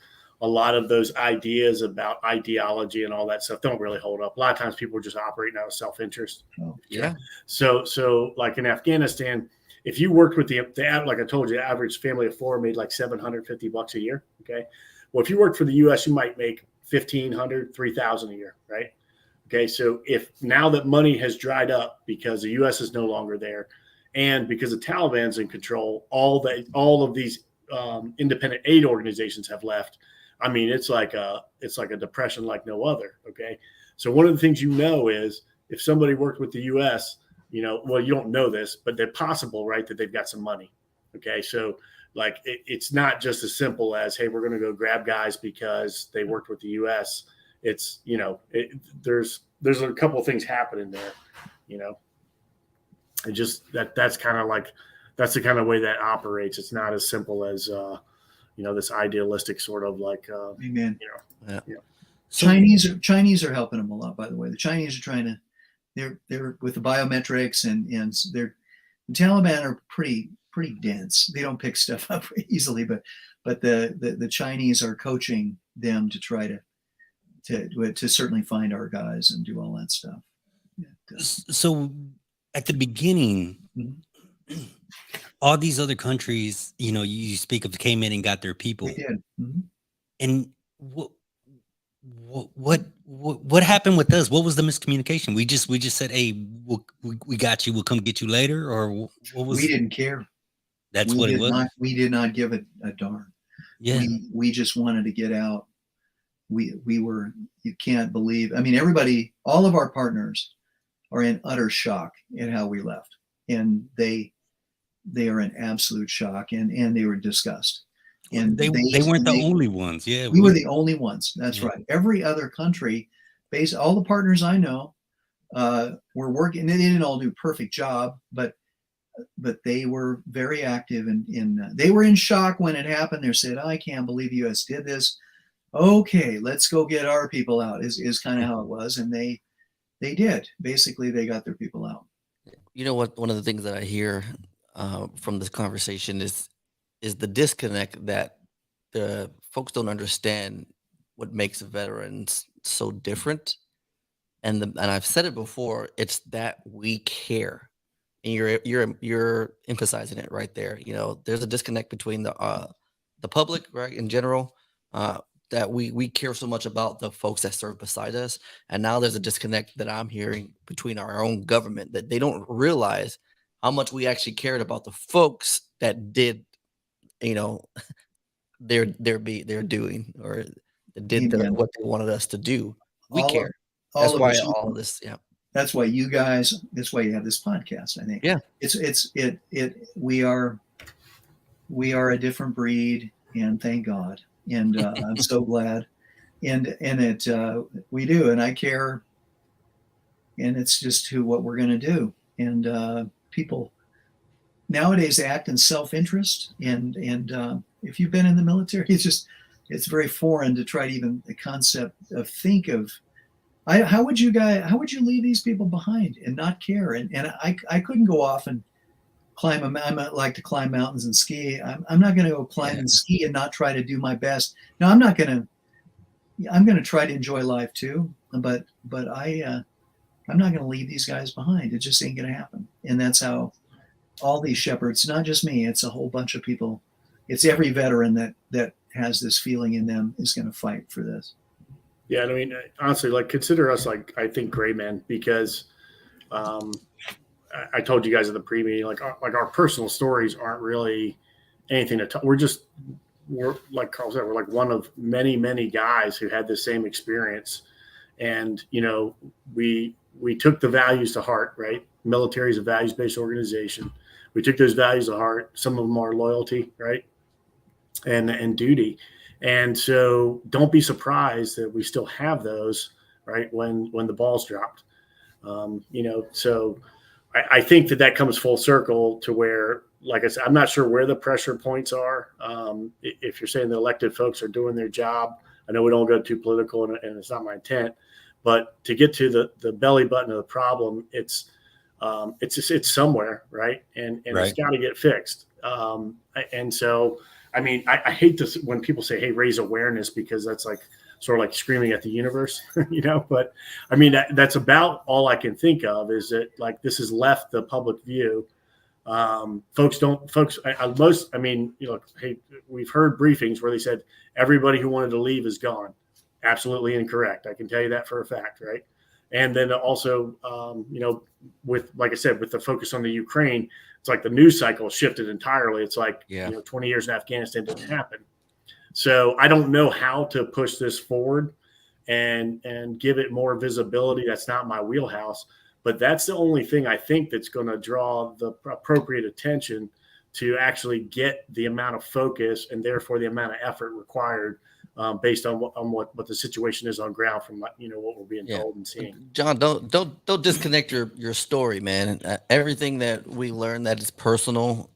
D: a lot of those ideas about ideology and all that stuff don't really hold up. A lot of times people are just operating out of self-interest.
E: Oh,
C: yeah.
D: So like in Afghanistan, if you worked with the like I told you, the average family of four made like $750 a year. Okay. Well, if you worked for the U.S., you might make $1,500, $3,000 a year, right? Okay, so if now that money has dried up because the U.S. is no longer there, and because the Taliban's in control, all of these independent aid organizations have left. I mean, it's like a depression like no other. Okay, so one of the things is if somebody worked with the U.S., well, you don't know this, but they're possible, right? That they've got some money. Okay, so. Like it's not just as simple as, hey, we're going to go grab guys because they worked with the U.S. It's there's a couple of things happening there, and just that's kind of like that's the kind of way that operates. It's not as simple as this idealistic sort of like
E: amen.
C: Yeah.
E: Chinese are helping them a lot, by the way. The Chinese are trying to they're with the biometrics and the Taliban are pretty dense. They don't pick stuff up easily, but the Chinese are coaching them to try to certainly find our guys and do all that stuff.
B: So at the beginning,
E: mm-hmm.
B: all these other countries, you speak of, came in and got their people.
E: They did. Mm-hmm.
B: And what happened with us? What was the miscommunication? We just said, hey, we got you. We'll come get you later, or what was?
E: We didn't care.
B: That's what it was.
E: We did not give a darn.
B: Yeah.
E: We just wanted to get out. We were, you can't believe. I mean, everybody, all of our partners are in utter shock at how we left. And they are in absolute shock and they were disgust. And
B: they weren't the only ones. Yeah.
E: We were the only ones. That's right. Every other country, all the partners I know were working. They didn't all do a perfect job, but they were very active and they were in shock when it happened. They said, I can't believe the U.S. did this. Okay, let's go get our people out is kind of how it was. And they did. Basically, they got their people out.
C: You know what? One of the things that I hear from this conversation is the disconnect that the folks don't understand what makes veterans so different. And I've said it before, it's that we care. And you're emphasizing it right there. You know, there's a disconnect between the public, right, in general, that we care so much about the folks that serve beside us. And now there's a disconnect that I'm hearing between our own government, that they don't realize how much we actually cared about the folks that did, you know, their doing, or that did
E: Amen.
C: what they wanted us to do. We
E: All of-
C: care.
E: all
C: That's
E: of
C: why
E: us.
C: all of this, yeah.
E: That's why you guys. That's why you have this podcast. I think.
C: Yeah.
E: We are a different breed, and thank God. And I'm so glad. And we do, and I care. And it's just what we're going to do. And people nowadays act in self-interest. And if you've been in the military, it's very foreign to try to even the concept of think of. How would you leave these people behind and not care? And I couldn't go off and climb a mountain. I like to climb mountains and ski. I'm not going to go climb and ski and not try to do my best. No, I'm going to try to enjoy life too. But I'm not going to leave these guys behind. It just ain't going to happen. And that's how all these shepherds, not just me, it's a whole bunch of people. It's every veteran that has this feeling in them is going to fight for this.
D: Yeah, I mean, honestly, like consider us like I think gray men, because I told you guys at the pre-meeting, like our personal stories aren't really anything to talk. We're like Carl said, we're like one of many guys who had the same experience, and you know we took the values to heart. Right, military is a values-based organization. We took those values to heart. Some of them are loyalty, right, and duty. And so don't be surprised that we still have those, right, when the ball's dropped. You know, so I think that comes full circle to where, like I said, I'm not sure where the pressure points are. If you're saying the elected folks are doing their job, I know we don't go too political, and it's not my intent, but to get to the belly button of the problem, it's somewhere, right? And It's got to get fixed. And so, I mean, I hate this when people say, hey, raise awareness, because that's like sort of like screaming at the universe, you know, but I mean, that's about all I can think of, is that like, this has left the public view. Most, I mean, you know, hey, we've heard briefings where they said everybody who wanted to leave is gone. Absolutely incorrect. I can tell you that for a fact. Right. And then also, you know, with, like I said, with the focus on the Ukraine, it's like the news cycle shifted entirely. It's like, you know, 20 years in Afghanistan didn't happen. So I don't know how to push this forward and give it more visibility. That's not my wheelhouse, but that's the only thing I think that's going to draw the appropriate attention to actually get the amount of focus and therefore the amount of effort required, based on what the situation is on ground from, you know, what we're being told and seeing.
C: John, don't disconnect your story, man. Everything that we learn that is personal,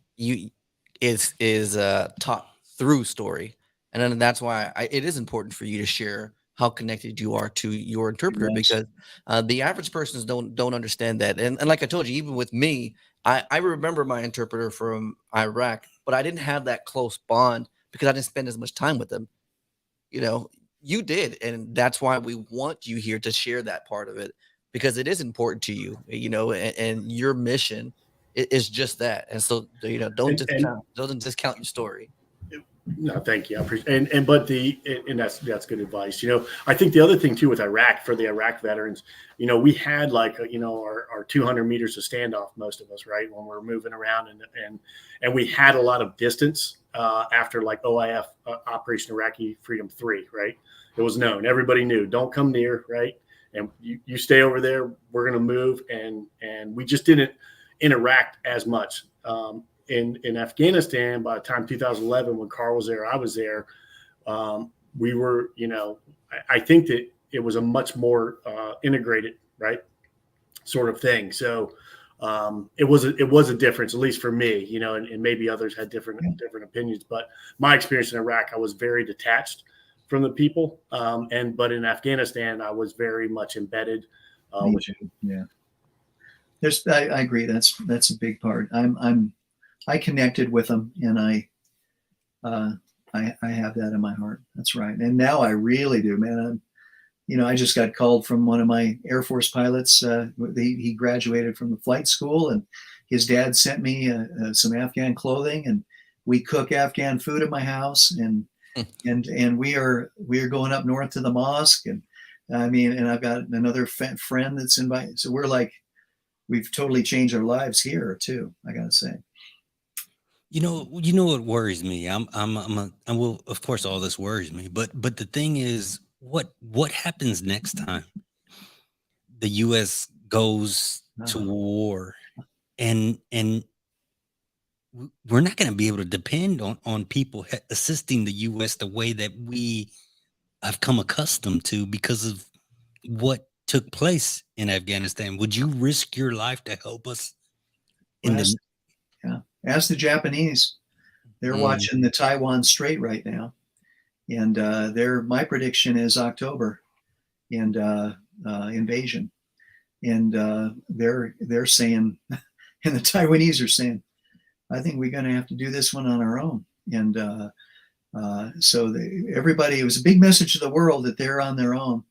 C: is taught through story, and then that's why it is important for you to share how connected you are to your interpreter, because the average persons don't understand that. And like I told you, even with me, I remember my interpreter from Iraq, but I didn't have that close bond because I didn't spend as much time with them. You know, you did, and that's why we want you here to share that part of it, because it is important to you, you know, and your mission is just that. And so, you know, don't discount your story.
D: No, thank you. I appreciate, and that's good advice. You know, I think the other thing too with Iraq, for the Iraq veterans, you know, we had like, you know, our 200 meters of standoff, most of us, right, when we're moving around, and we had a lot of distance after like OIF, Operation Iraqi Freedom 3, right? It was known, everybody knew, don't come near, right? And you stay over there, we're going to move, and we just didn't interact as much. In Afghanistan, by the time 2011, when Carl was there, I was there, we were, you know, I think that it was a much more integrated, right, sort of thing. So it was a difference, at least for me, you know, and maybe others had different opinions. But my experience in Iraq, I was very detached from the people, but in Afghanistan, I was very much embedded.
E: Yeah, I agree. That's a big part. I'm I connected with them, and I have that in my heart. That's right. And now I really do, man. I just got called from one of my Air Force pilots. He graduated from the flight school, and his dad sent me some Afghan clothing, and we cook Afghan food at my house, and we are going up north to the mosque, and and I've got another friend that's invited. So we've totally changed our lives here too, I gotta say.
B: You know what worries me. Well, of course, all this worries me. But the thing is, what happens next time the U.S. goes to war, and we're not going to be able to depend on people assisting the U.S. the way that we have come accustomed to because of what took place in Afghanistan. Would you risk your life to help us?
E: Ask the Japanese. They're watching the Taiwan Strait right now, and my prediction is October, and invasion, and they're saying, and the Taiwanese are saying, I think we're going to have to do this one on our own, and so everybody, it was a big message to the world that they're on their own,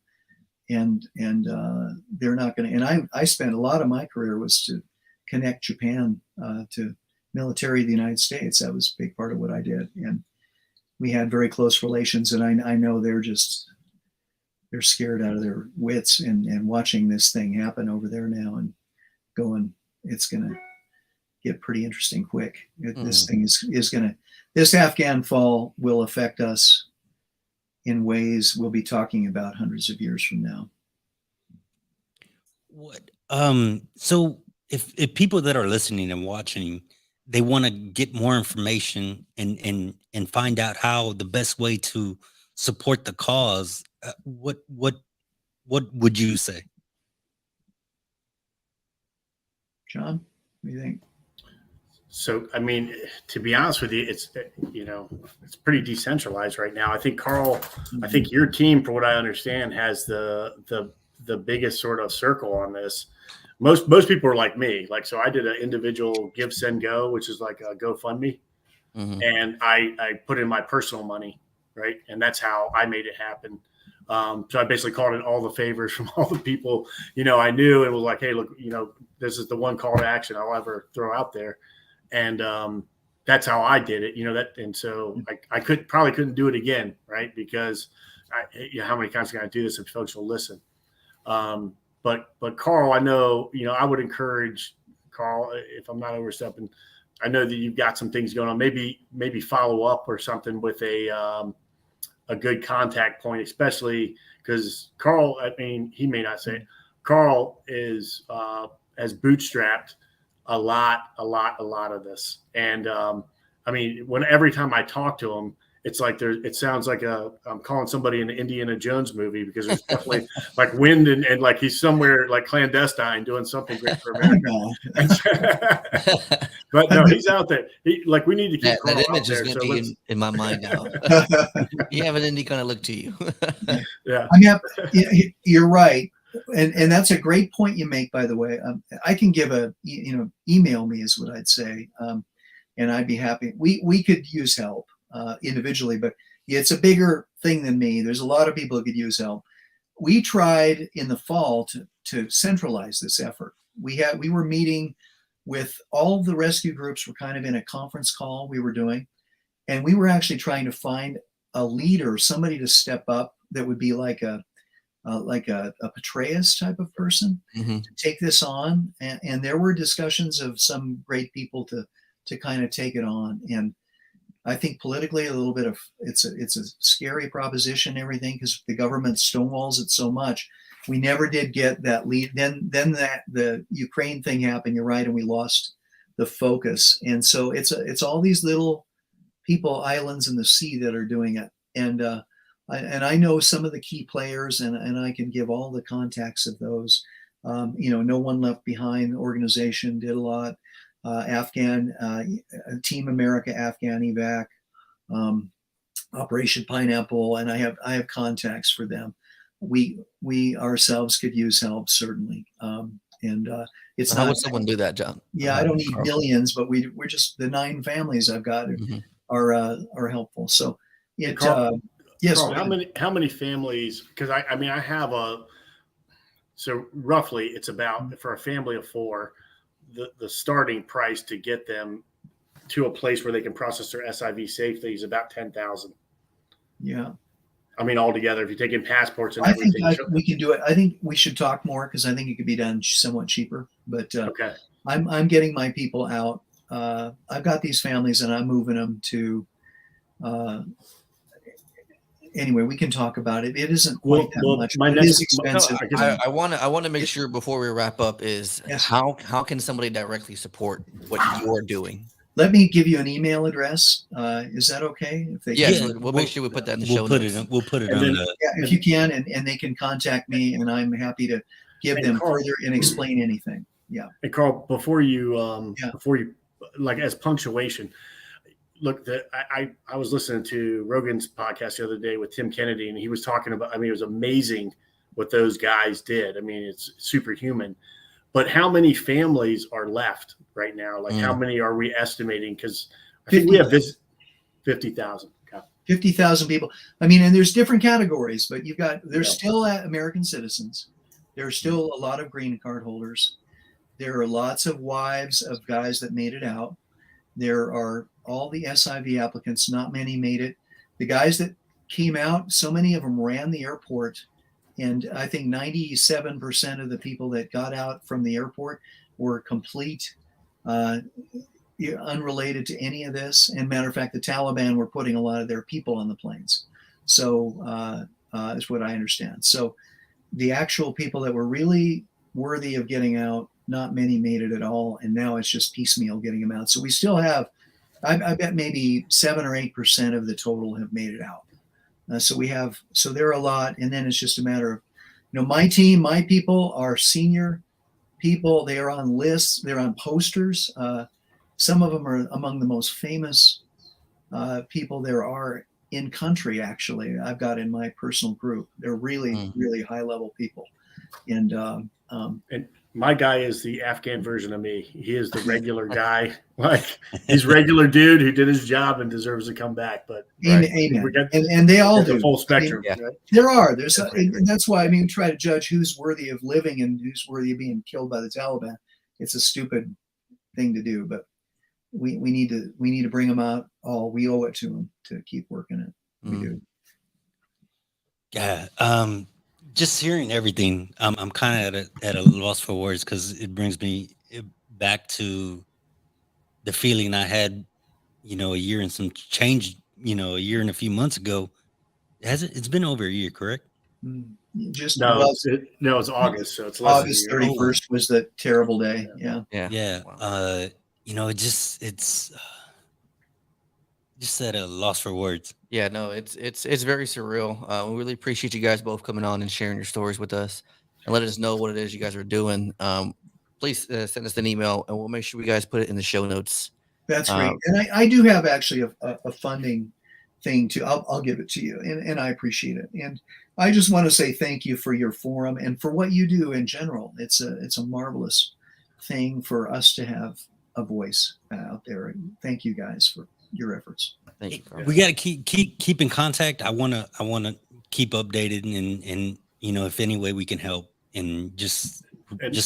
E: and they're not going to. And I spent a lot of my career was to connect Japan to military of the United States. That was a big part of what I did. And we had very close relations. And I know they're scared out of their wits and watching this thing happen over there now and going, it's going to get pretty interesting quick. This thing is going to, this Afghan fall will affect us in ways we'll be talking about hundreds of years from now.
B: So if people that are listening and watching, they want to get more information and find out how the best way to support the cause, what would you say?
E: John, what do you think?
D: So, I mean, to be honest with you, it's pretty decentralized right now. I think Carl, I think your team, for what I understand, has the biggest sort of circle on this. Most people are like me. So I did an individual give, send, go, which is like a GoFundMe. And I put in my personal money, right? And that's how I made it happen. So I basically called in all the favors from all the people, I knew, and was like, hey, look, this is the one call to action I'll ever throw out there. And that's how I did it, and so I probably couldn't do it again, right? Because how many times can I do this if folks will listen? But Carl, I know, I would encourage Carl, if I'm not overstepping, I know that you've got some things going on, maybe follow up or something with a good contact point, especially because Carl, I mean, he may not say it. Carl has bootstrapped a lot of this. And I mean, every time I talk to him, it's like it sounds like I'm calling somebody in an Indiana Jones movie, because there's definitely like wind and like he's somewhere like clandestine doing something great for America. But no, he's out there. We need to keep
C: that image is going to be in my mind now. You have an Indy kind of look to you.
D: Yeah,
E: I mean, you're right. And that's a great point you make, by the way. I can give email me is what I'd say. And I'd be happy. We could use help individually, but it's a bigger thing than me. There's a lot of people who could use help. We tried in the fall to centralize this effort. We were meeting with all of the rescue groups. Were kind of in a conference call we were doing, and we were actually trying to find a leader, somebody to step up that would be like a Petraeus type of person to take this on. And there were discussions of some great people to kind of take it on. And I think politically a little bit of it's a scary proposition, everything, because the government stonewalls it so much. We never did get that lead. Then the Ukraine thing happened. You're right, and we lost the focus. And so it's all these little people, islands in the sea that are doing it. And I know some of the key players, and I can give all the contacts of those. No One Left Behind organization did a lot. Afghan Team America, Afghan Evac, Operation Pineapple, and I have contacts for them. We ourselves could use help, certainly, And it's
C: How
E: not.
C: would someone do that, John?
E: Yeah, I don't need millions, but we're just the 9 families I've got are helpful. So it. Yes.
D: Carl, how many families? Because I mean I have so roughly it's about for a family of 4, the starting price to get them to a place where they can process their SIV safely is about $10,000.
E: Yeah.
D: I mean, altogether, if you take in passports and
E: I think
D: everything,
E: we can do it. I think we should talk more because I think it could be done somewhat cheaper. But
D: okay.
E: I'm getting my people out. I've got these families and I'm moving them to. Anyway, we can talk about it. It isn't quite that much. It is expensive.
C: I want to make sure before we wrap up is how can somebody directly support what you're doing?
E: Let me give you an email address. Is that okay? If they
C: So we'll make sure we put that in the show notes.
B: We'll put it on the.
E: Yeah, if you can, and they can contact me, and I'm happy to give them further and explain anything. Yeah.
D: And Carl, before you like as punctuation, look, I was listening to Rogan's podcast the other day with Tim Kennedy, and he was talking about. I mean, it was amazing what those guys did. I mean, it's superhuman. But how many families are left right now? Like, how many are we estimating? Because I think we have 50,000. Okay.
E: 50,000 people. I mean, and there's different categories, but there's still American citizens. There's still a lot of green card holders. There are lots of wives of guys that made it out. There are all the SIV applicants. Not many made it. The guys that came out, so many of them ran the airport. And I think 97% of the people that got out from the airport were complete, unrelated to any of this. And matter of fact, the Taliban were putting a lot of their people on the planes. So is what I understand. So the actual people that were really worthy of getting out, not many made it at all. And now it's just piecemeal getting them out. So we still have, I bet maybe 7 or 8% of the total have made it out. So there are a lot, and then it's just a matter of, my team, my people are senior people. They are on lists. They're on posters. Some of them are among the most famous people there are in country. Actually, I've got in my personal group. They're really, really high level people, and
D: my guy is the Afghan version of me. He is the regular guy. Like, he's regular dude who did his job and deserves to come back. But
E: amen. And they all do
D: the full spectrum.
E: I mean, right? There's and that's why we try to judge who's worthy of living and who's worthy of being killed by the Taliban. It's a stupid thing to do, but we need to bring them out. All we owe it to them to keep working it. We do.
B: Yeah. Just hearing everything, I'm kind of at a loss for words because it brings me back to the feeling I had, a year and some change, a year and a few months ago. It's been over a year, correct?
E: Just
D: it's August, so it's less
E: August 31st was the terrible day.
B: Yeah.
C: Wow.
B: It's just at a loss for words.
C: Yeah, no, it's very surreal. We really appreciate you guys both coming on and sharing your stories with us and letting us know what it is you guys are doing. Please send us an email and we'll make sure we guys put it in the show notes.
E: That's great. And I do have actually a funding thing too. I'll give it to you, and I appreciate it. And I just want to say thank you for your forum and for what you do in general. It's a marvelous thing for us to have a voice out there. And thank you guys for your efforts.
C: Thank you, Carl.
B: We got to keep in contact. I want to keep updated and if any way we can help, and just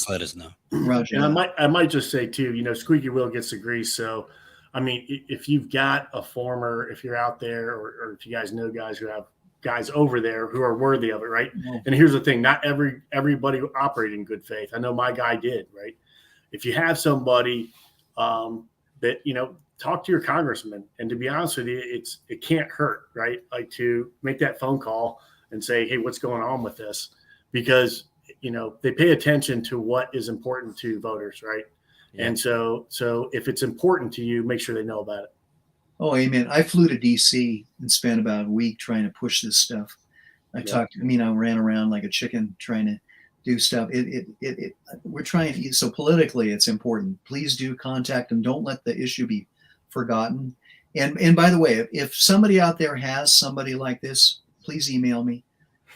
B: let us know.
E: Roger.
D: And I might just say too, squeaky wheel gets the grease. So, I mean, if you've got if you're out there, or if you guys know guys who have guys over there who are worthy of it, right? Yeah. And here's the thing: not everybody operated in good faith. I know my guy did, right? If you have somebody that talk to your congressman, and to be honest with you, it can't hurt, right? Like, to make that phone call and say, hey, what's going on with this? Because they pay attention to what is important to voters, right? Yeah. And so if it's important to you, make sure they know about it.
E: Oh, amen. I flew to DC and spent about a week trying to push this stuff. I ran around like a chicken trying to do stuff. We're trying. So politically, it's important. Please do contact them. Don't let the issue be forgotten. And by the way, if somebody out there has somebody like this, please email me,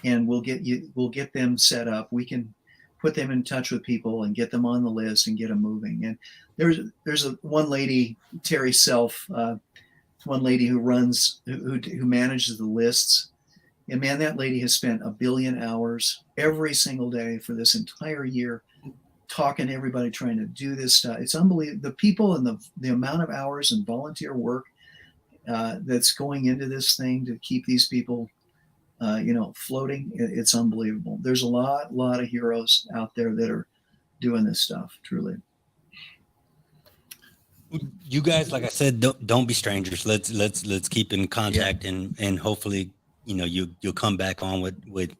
E: and we'll get them set up. We can put them in touch with people and get them on the list and get them moving. And there's one lady, Terry Self, one lady who manages the lists. And man, that lady has spent 1 billion hours every single day for this entire year, talking to everybody, trying to do this stuff. It's unbelievable. The people and the amount of hours and volunteer work that's going into this thing to keep these people, floating. It's unbelievable. There's a lot of heroes out there that are doing this stuff. Truly.
B: You guys, like I said, don't be strangers. Let's keep in contact, and hopefully, you'll come back on with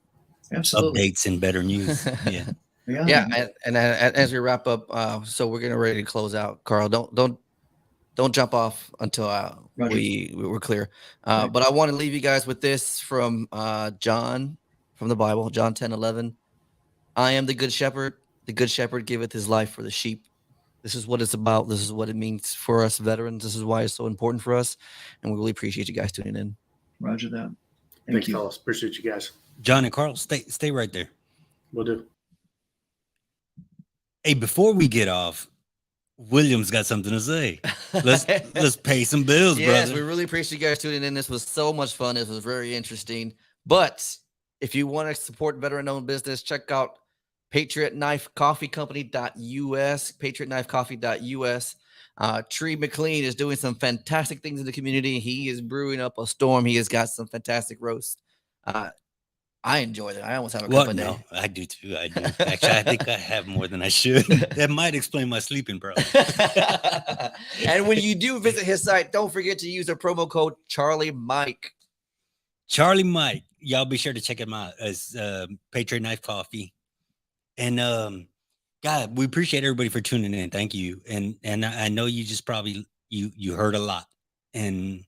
E: Absolutely
B: updates and better news. Yeah.
C: Yeah. And as we wrap up, so we're getting ready to close out. Carl, don't jump off until we're clear. But I want to leave you guys with this from John, from the Bible, John 10:11. I am the good shepherd. The good shepherd giveth his life for the sheep. This is what it's about. This is what it means for us veterans. This is why it's so important for us. And we really appreciate you guys tuning in.
E: Roger that.
D: Thanks, fellas. Appreciate you guys.
B: John and Carl, stay right there.
D: Will do.
B: Hey, before we get off, William's got something to say. Let's pay some bills,
C: yes,
B: brother.
C: We really appreciate you guys tuning in. This was so much fun. This was very interesting. But if you want to support veteran-owned business, check out PatriotKnifeCoffeeCompany.us, PatriotKnifeCoffee.us. Tree McLean is doing some fantastic things in the community. He is brewing up a storm. He has got some fantastic roasts. I enjoy it. I almost have a cup a day.
B: No, I do too. I do. Actually, I think I have more than I should. That might explain my sleeping problem.
C: And when you do visit his site, don't forget to use the promo code Charlie Mike.
B: Charlie Mike. Y'all be sure to check him out as Patriot Knife Coffee. And God, we appreciate everybody for tuning in. Thank you. And I know you just probably you heard a lot. And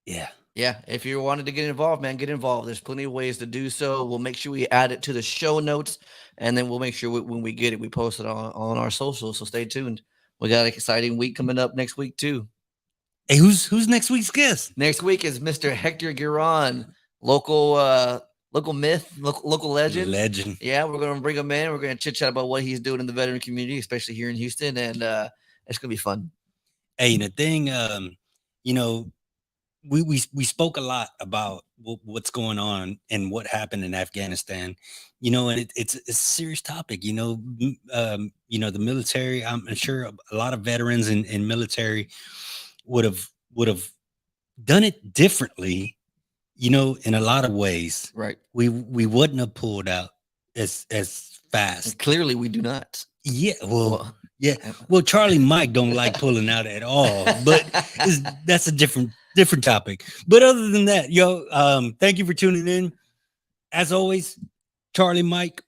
B: yeah.
C: Yeah, if you wanted to get involved, man, get involved. There's plenty of ways to do so. We'll make sure we add it to the show notes, and then we'll make sure when we get it, we post it on our socials. So stay tuned. We got an exciting week coming up next week too.
B: Hey, who's next week's guest?
C: Next week is Mr. Hector Gueron, local myth, local legend.
B: Legend.
C: Yeah, we're gonna bring him in. We're gonna chit chat about what he's doing in the veteran community, especially here in Houston, and it's gonna be fun.
B: Hey, and the thing, we spoke a lot about what's going on and what happened in Afghanistan, and it's a serious topic. The military. I'm sure a lot of veterans in military would have done it differently, in a lot of ways.
C: Right.
B: We wouldn't have pulled out as fast.
C: And clearly, we do not.
B: Yeah. Well. Yeah. Well, Charlie Mike don't like pulling out at all, but that's a different topic. But other than that, thank you for tuning in. As always, Charlie Mike,